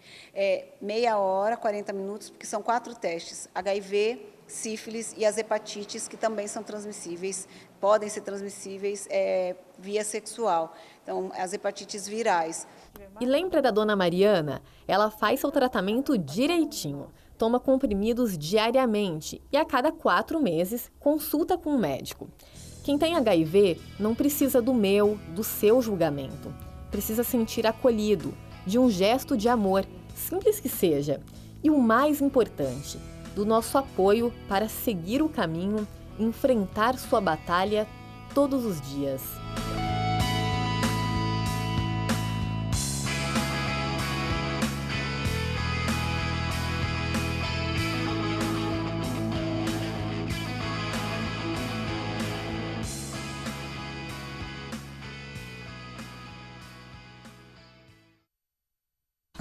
Meia hora, 40 minutos, porque são 4 testes: HIV, sífilis e as hepatites, que também são transmissíveis, podem ser transmissíveis via sexual. Então, as hepatites virais. E lembra da dona Mariana? Ela faz seu tratamento direitinho. Toma comprimidos diariamente e a cada 4 meses consulta com um médico. Quem tem HIV não precisa do seu julgamento. Precisa sentir acolhido, de um gesto de amor, simples que seja. E o mais importante, do nosso apoio para seguir o caminho, enfrentar sua batalha todos os dias.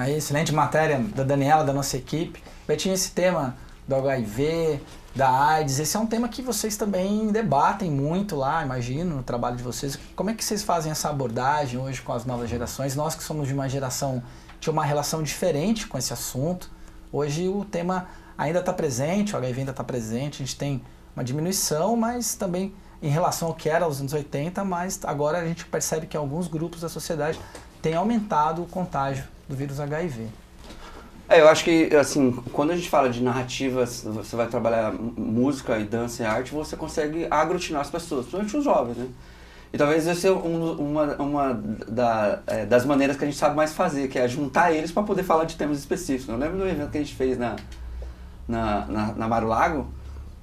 Aí, excelente matéria da Daniela, da nossa equipe. Betinho, esse tema do HIV, da AIDS, esse é um tema que vocês também debatem muito lá, imagino, no trabalho de vocês. Como é que vocês fazem essa abordagem hoje com as novas gerações? Nós que somos de uma geração que tinha uma relação diferente com esse assunto, hoje o tema ainda está presente, o HIV ainda está presente, a gente tem uma diminuição, mas também em relação ao que era nos anos 80, mas agora a gente percebe que alguns grupos da sociedade têm aumentado o contágio do vírus HIV. Eu acho que, assim, quando a gente fala de narrativas, você vai trabalhar música e dança e arte, você consegue aglutinar as pessoas, principalmente os jovens, né? E talvez essa é uma das maneiras que a gente sabe mais fazer, que é juntar eles para poder falar de temas específicos. Eu lembro do evento que a gente fez na Mar Lago,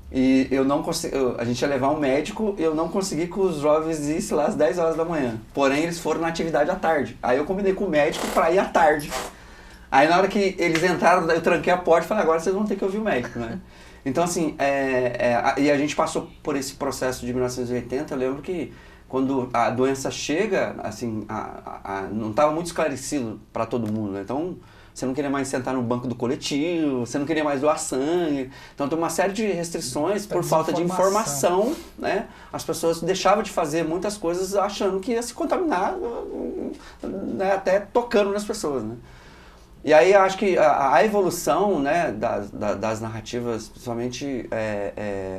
e eu não consegui, a gente ia levar um médico e eu não consegui que os jovens vissem lá às 10 horas da manhã. Porém, eles foram na atividade à tarde. Aí eu combinei com o médico para ir à tarde. Aí na hora que eles entraram, eu tranquei a porta e falei, agora vocês vão ter que ouvir o médico, né? Então, assim, e a gente passou por esse processo de 1980, eu lembro que quando a doença chega, assim, não estava muito esclarecido para todo mundo, né? Então, você não queria mais sentar no banco do coletivo, você não queria mais doar sangue. Então tem uma série de restrições por falta de informação, né? As pessoas deixavam de fazer muitas coisas achando que ia se contaminar, né? Até tocando nas pessoas, né? E aí eu acho que a evolução, né, das narrativas, principalmente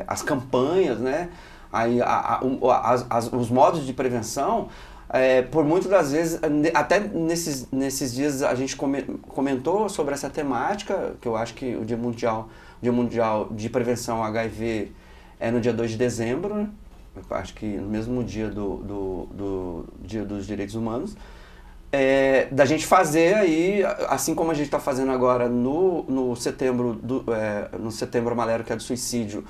as campanhas, né? Aí, os modos de prevenção, por muitas das vezes, até nesses dias a gente comentou sobre essa temática, que eu acho que o Dia Mundial de Prevenção ao HIV é no dia 2 de dezembro, né? Eu acho que no mesmo dia do Dia dos Direitos Humanos, da gente fazer aí, assim como a gente está fazendo agora no setembro amarelo, que é do suicídio,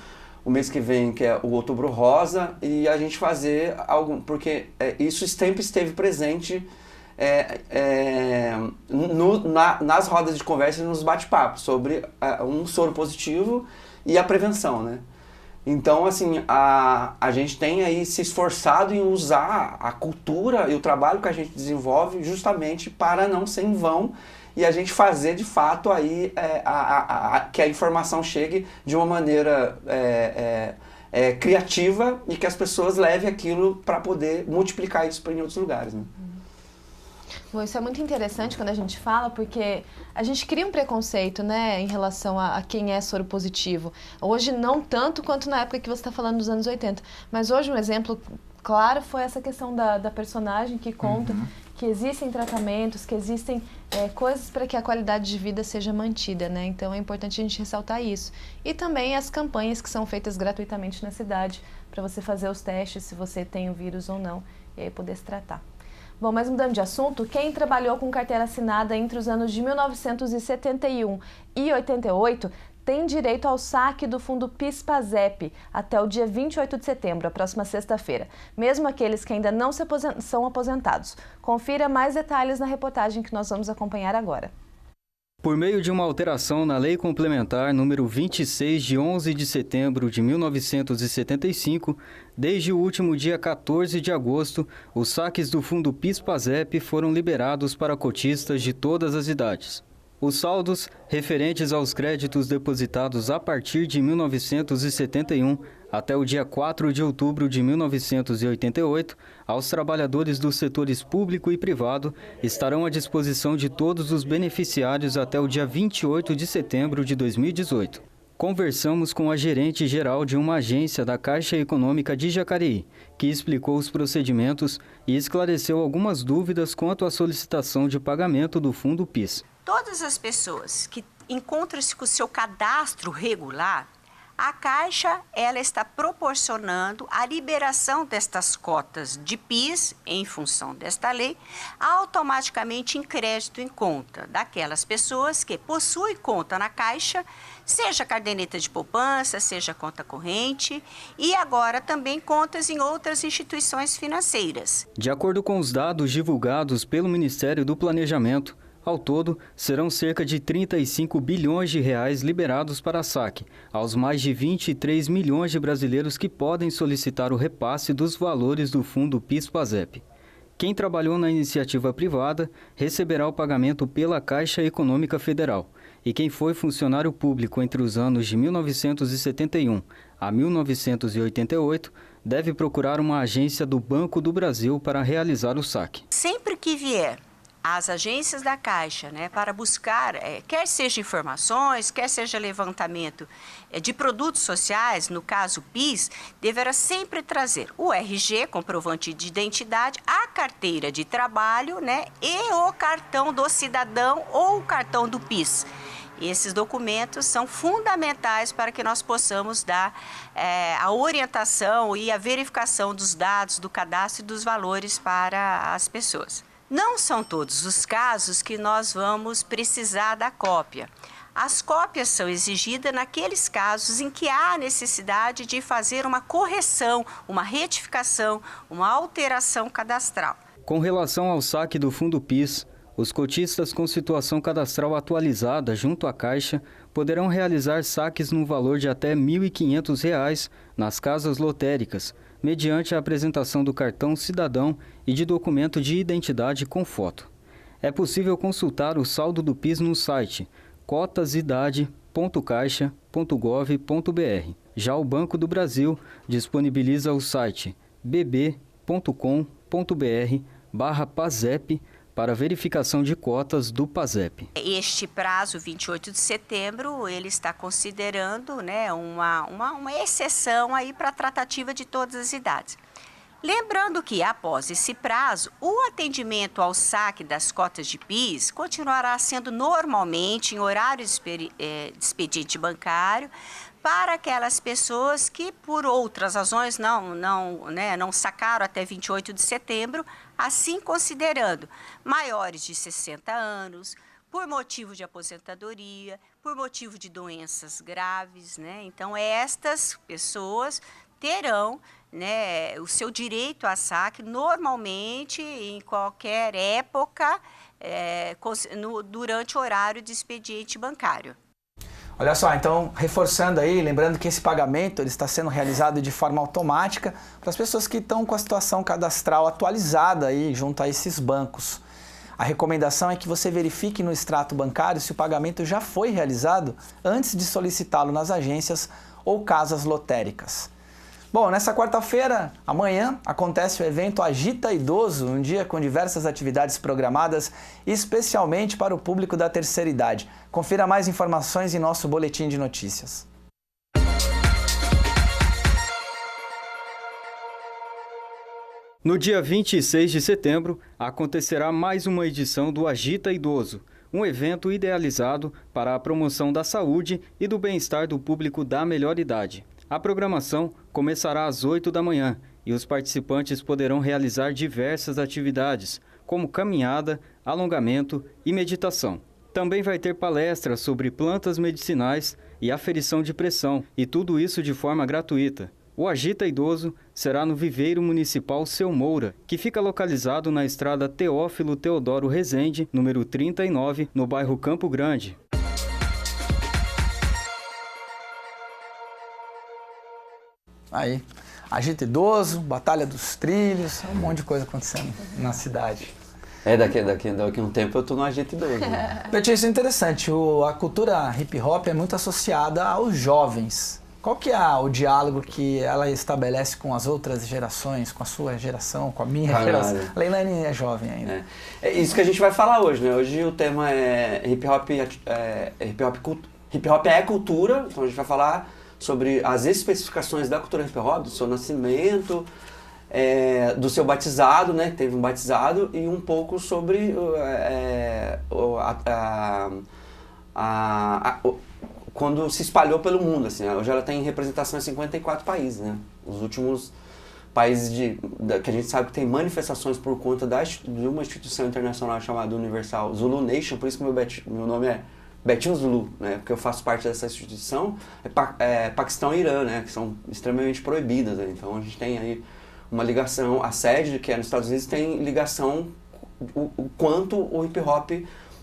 o mês que vem, que é o Outubro Rosa, e a gente fazer algo, porque isso sempre esteve presente nas rodas de conversa e nos bate-papos sobre um soro positivo e a prevenção, né? Então, assim, a gente tem aí se esforçado em usar a cultura e o trabalho que a gente desenvolve justamente para não ser em vão e a gente fazer de fato aí que a informação chegue de uma maneira criativa e que as pessoas levem aquilo para poder multiplicar isso em outros lugares, né? Bom, isso é muito interessante quando a gente fala, porque a gente cria um preconceito, né, em relação a quem é soro positivo. Hoje não tanto quanto na época que você está falando dos anos 80, mas hoje um exemplo claro foi essa questão da personagem que conta que existem tratamentos, que existem coisas para que a qualidade de vida seja mantida, né? Então é importante a gente ressaltar isso. E também as campanhas que são feitas gratuitamente na cidade para você fazer os testes se você tem o vírus ou não e aí poder se tratar. Bom, mas mudando de assunto, quem trabalhou com carteira assinada entre os anos de 1971 e 88 tem direito ao saque do fundo PIS/PASEP até o dia 28 de setembro, a próxima sexta-feira, mesmo aqueles que ainda não são aposentados. Confira mais detalhes na reportagem que nós vamos acompanhar agora. Por meio de uma alteração na Lei Complementar número 26 de 11 de setembro de 1975, desde o último dia 14 de agosto, os saques do fundo PIS/PASEP foram liberados para cotistas de todas as idades. Os saldos, referentes aos créditos depositados a partir de 1971 até o dia 4 de outubro de 1988, aos trabalhadores dos setores público e privado, estarão à disposição de todos os beneficiários até o dia 28 de setembro de 2018. Conversamos com a gerente-geral de uma agência da Caixa Econômica de Jacareí, que explicou os procedimentos e esclareceu algumas dúvidas quanto à solicitação de pagamento do fundo PIS. Todas as pessoas que encontram-se com o seu cadastro regular, a Caixa ela está proporcionando a liberação destas cotas de PIS, em função desta lei, automaticamente em crédito em conta daquelas pessoas que possuem conta na Caixa, seja caderneta de poupança, seja conta corrente e agora também contas em outras instituições financeiras. De acordo com os dados divulgados pelo Ministério do Planejamento, ao todo, serão cerca de 35 bilhões de reais liberados para saque, aos mais de 23 milhões de brasileiros que podem solicitar o repasse dos valores do fundo PIS/PASEP. Quem trabalhou na iniciativa privada receberá o pagamento pela Caixa Econômica Federal. E quem foi funcionário público entre os anos de 1971 a 1988 deve procurar uma agência do Banco do Brasil para realizar o saque. Sempre que vier às agências da Caixa, para buscar, quer seja informações, quer seja levantamento de produtos sociais, no caso PIS, deverá sempre trazer o RG, comprovante de identidade, a carteira de trabalho, e o cartão do cidadão ou o cartão do PIS. Esses documentos são fundamentais para que nós possamos dar a orientação e a verificação dos dados do cadastro e dos valores para as pessoas. Não são todos os casos que nós vamos precisar da cópia. As cópias são exigidas naqueles casos em que há necessidade de fazer uma correção, uma retificação, uma alteração cadastral. Com relação ao saque do Fundo PIS, os cotistas com situação cadastral atualizada junto à Caixa poderão realizar saques no valor de até R$ 1.500 nas casas lotéricas, mediante a apresentação do cartão cidadão e de documento de identidade com foto. É possível consultar o saldo do PIS no site cotasidade.caixa.gov.br. Já o Banco do Brasil disponibiliza o site bb.com.br/PASEP para verificação de cotas do PASEP. Este prazo, 28 de setembro, ele está considerando uma exceção aí para a tratativa de todas as idades. Lembrando que, após esse prazo, o atendimento ao saque das cotas de PIS continuará sendo normalmente em horário de expediente bancário, para aquelas pessoas que, por outras razões, não sacaram até 28 de setembro, assim considerando maiores de 60 anos, por motivo de aposentadoria, por motivo de doenças graves, Então, estas pessoas terão o seu direito a saque normalmente em qualquer época durante o horário de expediente bancário. Olha só, então, reforçando aí, lembrando que esse pagamento ele está sendo realizado de forma automática para as pessoas que estão com a situação cadastral atualizada aí junto a esses bancos. A recomendação é que você verifique no extrato bancário se o pagamento já foi realizado antes de solicitá-lo nas agências ou casas lotéricas. Bom, nessa quarta-feira, amanhã, acontece o evento Agita Idoso, um dia com diversas atividades programadas especialmente para o público da terceira idade. Confira mais informações em nosso boletim de notícias. No dia 26 de setembro, acontecerá mais uma edição do Agita Idoso, um evento idealizado para a promoção da saúde e do bem-estar do público da melhor idade. A programação começará às 8 da manhã e os participantes poderão realizar diversas atividades, como caminhada, alongamento e meditação. Também vai ter palestras sobre plantas medicinais e aferição de pressão, e tudo isso de forma gratuita. O Agita Idoso será no Viveiro Municipal Seu Moura, que fica localizado na estrada Teófilo Teodoro Rezende, número 39, no bairro Campo Grande. Aí, Agita Idoso, Batalha dos Trilhos, um monte de coisa acontecendo na cidade. Daqui a um tempo eu tô no Agita Idoso. Betinho, isso é interessante, a cultura hip hop é muito associada aos jovens. Qual que é o diálogo que ela estabelece com as outras gerações, com a sua geração, com a minha geração? A Leilane é jovem ainda. É isso que a gente vai falar hoje, né? Hoje o tema é hip hop é cultura, então a gente vai falar sobre as especificações da cultura hip hop, do seu nascimento, do seu batizado, né? Teve um batizado, e um pouco sobre quando se espalhou pelo mundo, assim, hoje ela tem representação em 54 países, né? Os últimos países que a gente sabe que tem manifestações por conta de uma instituição internacional chamada Universal Zulu Nation, por isso que meu nome é Betinho Zulu, né? Porque eu faço parte dessa instituição, Paquistão e Irã, né? Que são extremamente proibidas, né? Então a gente tem aí uma ligação, a sede que é nos Estados Unidos tem ligação o quanto o hip hop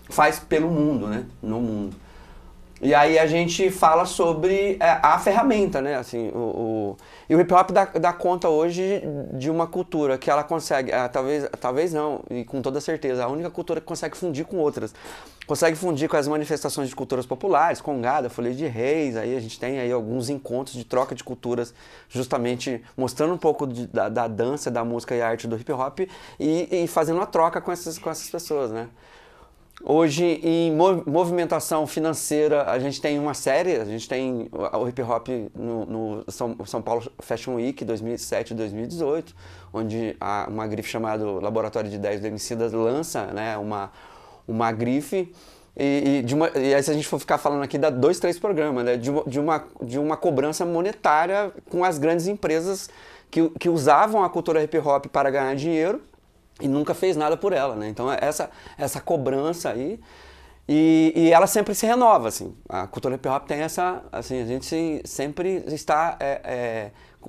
faz pelo mundo, né? No mundo. E aí a gente fala sobre a ferramenta, né? Assim, e o hip hop dá conta hoje de uma cultura que ela consegue, talvez não, e com toda certeza, a única cultura que consegue fundir com outras. Consegue fundir com as manifestações de culturas populares, Congada, Folia de Reis, aí a gente tem aí alguns encontros de troca de culturas, justamente mostrando um pouco da dança, da música e arte do hip hop e fazendo uma troca com essas pessoas, né? Hoje, em movimentação financeira, a gente tem uma série, a gente tem o hip hop no São Paulo Fashion Week 2007 e 2018, onde uma grife chamada Laboratório de Ideias do Emicida lança, né, uma grife, e aí se a gente for ficar falando aqui, dá 2, 3 programas, né, de uma cobrança monetária com as grandes empresas que usavam a cultura hip hop para ganhar dinheiro, e nunca fez nada por ela, né? Então essa cobrança aí, e ela sempre se renova, assim. A cultura hip hop tem essa, assim, a gente sempre está,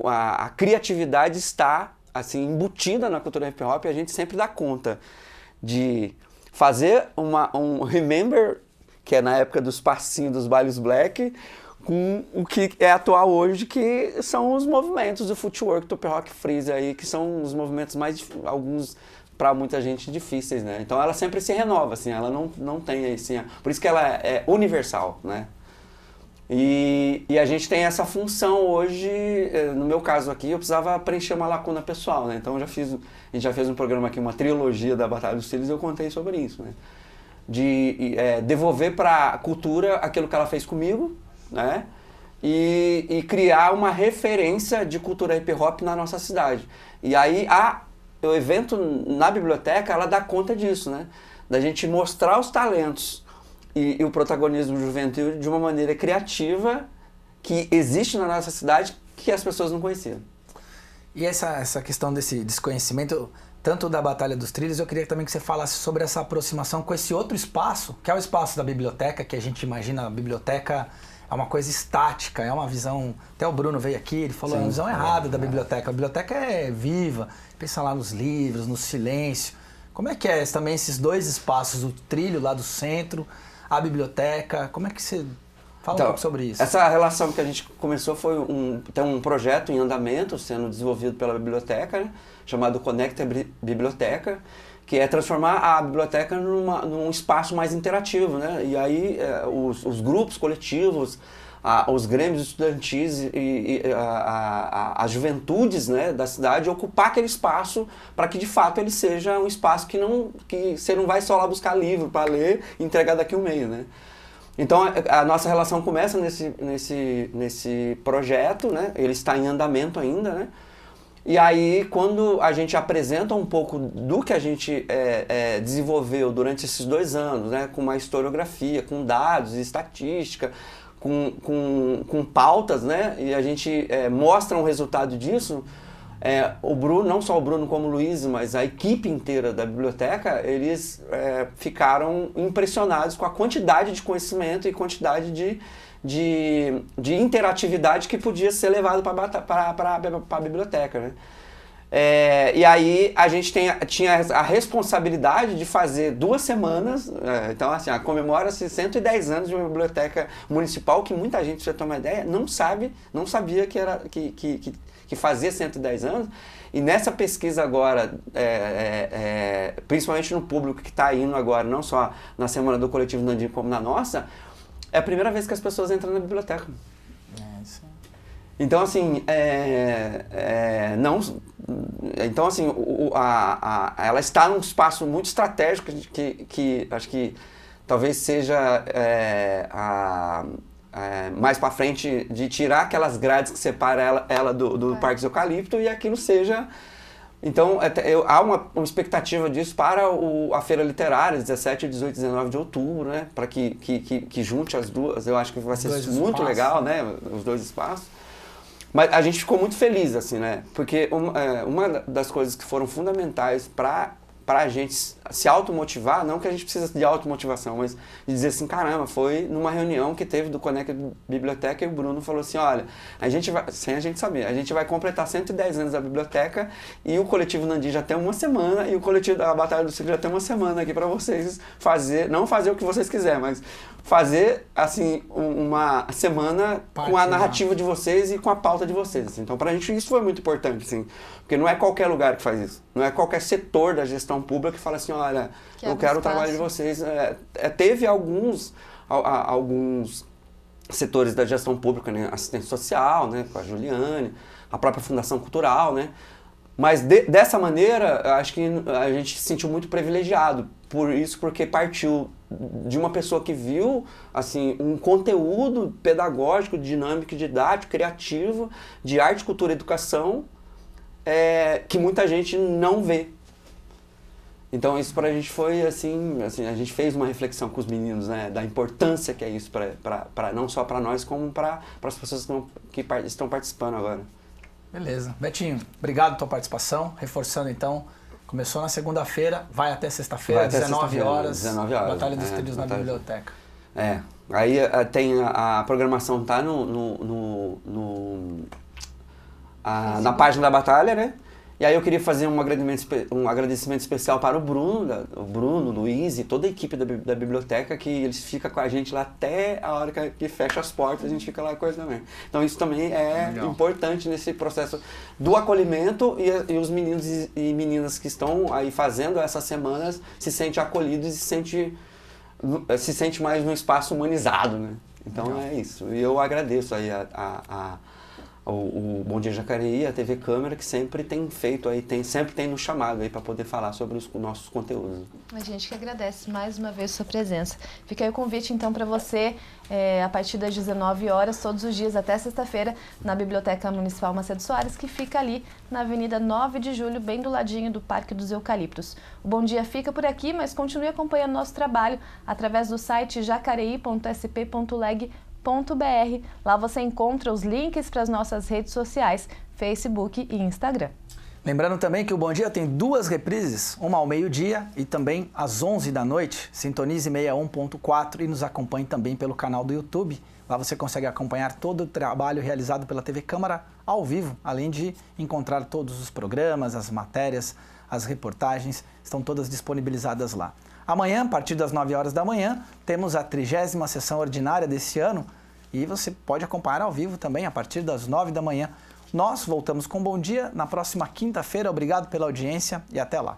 a criatividade está, assim, embutida na cultura hip hop, e a gente sempre dá conta de fazer um remember, que é na época dos passinhos dos bailes black, com o que é atual hoje, que são os movimentos do footwork, do hip hop freeze aí, que são os movimentos mais, alguns, para muita gente, difíceis, né? Então ela sempre se renova, assim, ela não tem, assim, por isso que ela é universal, né? E a gente tem essa função hoje, no meu caso aqui, eu precisava preencher uma lacuna pessoal, né? Então a gente já fez um programa aqui, uma trilogia da Batalha dos Trilhos, e eu contei sobre isso, né? De devolver para a cultura aquilo que ela fez comigo, né? E criar uma referência de cultura hip hop na nossa cidade. E aí o evento na biblioteca, ela dá conta disso, né? Da gente mostrar os talentos e o protagonismo juvenil de uma maneira criativa que existe na nossa cidade, que as pessoas não conheciam. E essa questão desse desconhecimento, tanto da Batalha dos Trilhos, eu queria também que você falasse sobre essa aproximação com esse outro espaço, que é o espaço da biblioteca, que a gente imagina a biblioteca é uma coisa estática, é uma visão... Até o Bruno veio aqui, ele falou, é uma visão errada da biblioteca. A biblioteca é viva, pensa lá nos livros, no silêncio. Como é que é também esses dois espaços, o trilho lá do centro, a biblioteca? Como é que você... Fala um pouco sobre isso. Essa relação que a gente começou foi tem um projeto em andamento, sendo desenvolvido pela biblioteca, né, chamado Conecta Biblioteca, que é transformar a biblioteca num espaço mais interativo, né? E aí os grupos coletivos, os grêmios estudantis e as juventudes, né, da cidade ocupar aquele espaço para que de fato ele seja um espaço que você não vai só lá buscar livro para ler e entregar daqui um mês, né? Então a nossa relação começa nesse projeto, né? Ele está em andamento ainda, né? E aí, quando a gente apresenta um pouco do que a gente desenvolveu durante esses 2 anos, né, com uma historiografia, com dados e estatística, com pautas, né, e a gente mostra um resultado disso, o Bruno, não só o Bruno como o Luiz, mas a equipe inteira da biblioteca, eles ficaram impressionados com a quantidade de conhecimento e quantidade de interatividade que podia ser levado para a biblioteca, né? E aí a gente tinha a responsabilidade de fazer 2 semanas, então assim, comemora-se 110 anos de uma biblioteca municipal que muita gente, pra você ter uma ideia, não sabia que fazia 110 anos. E nessa pesquisa agora, principalmente no público que está indo agora, não só na Semana do Coletivo Nandinho como na nossa, é a primeira vez que as pessoas entram na biblioteca. Então, assim, ela está num espaço muito estratégico que acho que talvez seja mais para frente de tirar aquelas grades que separam ela do Parque Eucalipto e aquilo seja... Então, há uma expectativa disso para a Feira Literária, 17, 18 e 19 de outubro, né? Para que junte as duas. Eu acho que vai ser muito legal, né? Os 2 espaços. Mas a gente ficou muito feliz, assim, né? Porque uma das coisas que foram fundamentais para para a gente se automotivar, não que a gente precisa de automotivação, mas de dizer assim, caramba, foi numa reunião que teve do Conecta Biblioteca e o Bruno falou assim, olha, a gente vai, sem a gente saber, a gente vai completar 110 anos da biblioteca e o Coletivo Nandi já tem uma semana e o Coletivo da Batalha do Ciclo já tem uma semana aqui para vocês fazer, não fazer o que vocês quiserem, mas fazer, assim, uma semana com a narrativa de vocês e com a pauta de vocês. Assim. Então, pra gente, isso foi muito importante, assim, porque não é qualquer lugar que faz isso. Não é qualquer setor da gestão pública que fala assim, olha, eu quero o trabalho de vocês. Teve alguns setores da gestão pública, né? Assistência social, né? Com a Juliane, a própria Fundação Cultural, né? Mas dessa maneira, acho que a gente se sentiu muito privilegiado por isso, porque partiu de uma pessoa que viu assim, um conteúdo pedagógico, dinâmico, didático, criativo, de arte, cultura e educação, que muita gente não vê. Então isso pra gente foi assim, a gente fez uma reflexão com os meninos, né, da importância que é isso, não só para nós, como para as pessoas que estão participando agora. Beleza. Betinho, obrigado pela tua participação. Reforçando então, começou na segunda-feira, vai até sexta-feira, 19 horas, Batalha dos Trilhos na biblioteca. Aí tem a programação tá na página da Batalha, né? E aí eu queria fazer um agradecimento especial para o Bruno, Luiz e toda a equipe da biblioteca, que eles ficam com a gente lá até a hora que fecha as portas, a gente fica lá com eles também. Então isso também é importante nesse processo do acolhimento e os meninos e meninas que estão aí fazendo essas semanas se sentem acolhidos e se sente mais num espaço humanizado, né? Então é isso. E eu agradeço aí o Bom Dia Jacareí, a TV Câmara, que sempre tem feito aí, sempre tem nos chamado aí para poder falar sobre os nossos conteúdos. A gente que agradece mais uma vez sua presença. Fica aí o convite então para você, a partir das 19 horas, todos os dias até sexta-feira, na Biblioteca Municipal Macedo Soares, que fica ali na Avenida 9 de Julho, bem do ladinho do Parque dos Eucaliptos. O Bom Dia fica por aqui, mas continue acompanhando nosso trabalho através do site jacareí.sp.leg.br. Lá você encontra os links para as nossas redes sociais, Facebook e Instagram. Lembrando também que o Bom Dia tem 2 reprises, uma ao meio-dia e também às 11 da noite. Sintonize 61.4 e nos acompanhe também pelo canal do YouTube. Lá você consegue acompanhar todo o trabalho realizado pela TV Câmara ao vivo, além de encontrar todos os programas, as matérias, as reportagens, estão todas disponibilizadas lá. Amanhã, a partir das 9 horas da manhã, temos a 30ª sessão ordinária desse ano e você pode acompanhar ao vivo também a partir das 9 da manhã. Nós voltamos com Bom Dia na próxima quinta-feira. Obrigado pela audiência e até lá.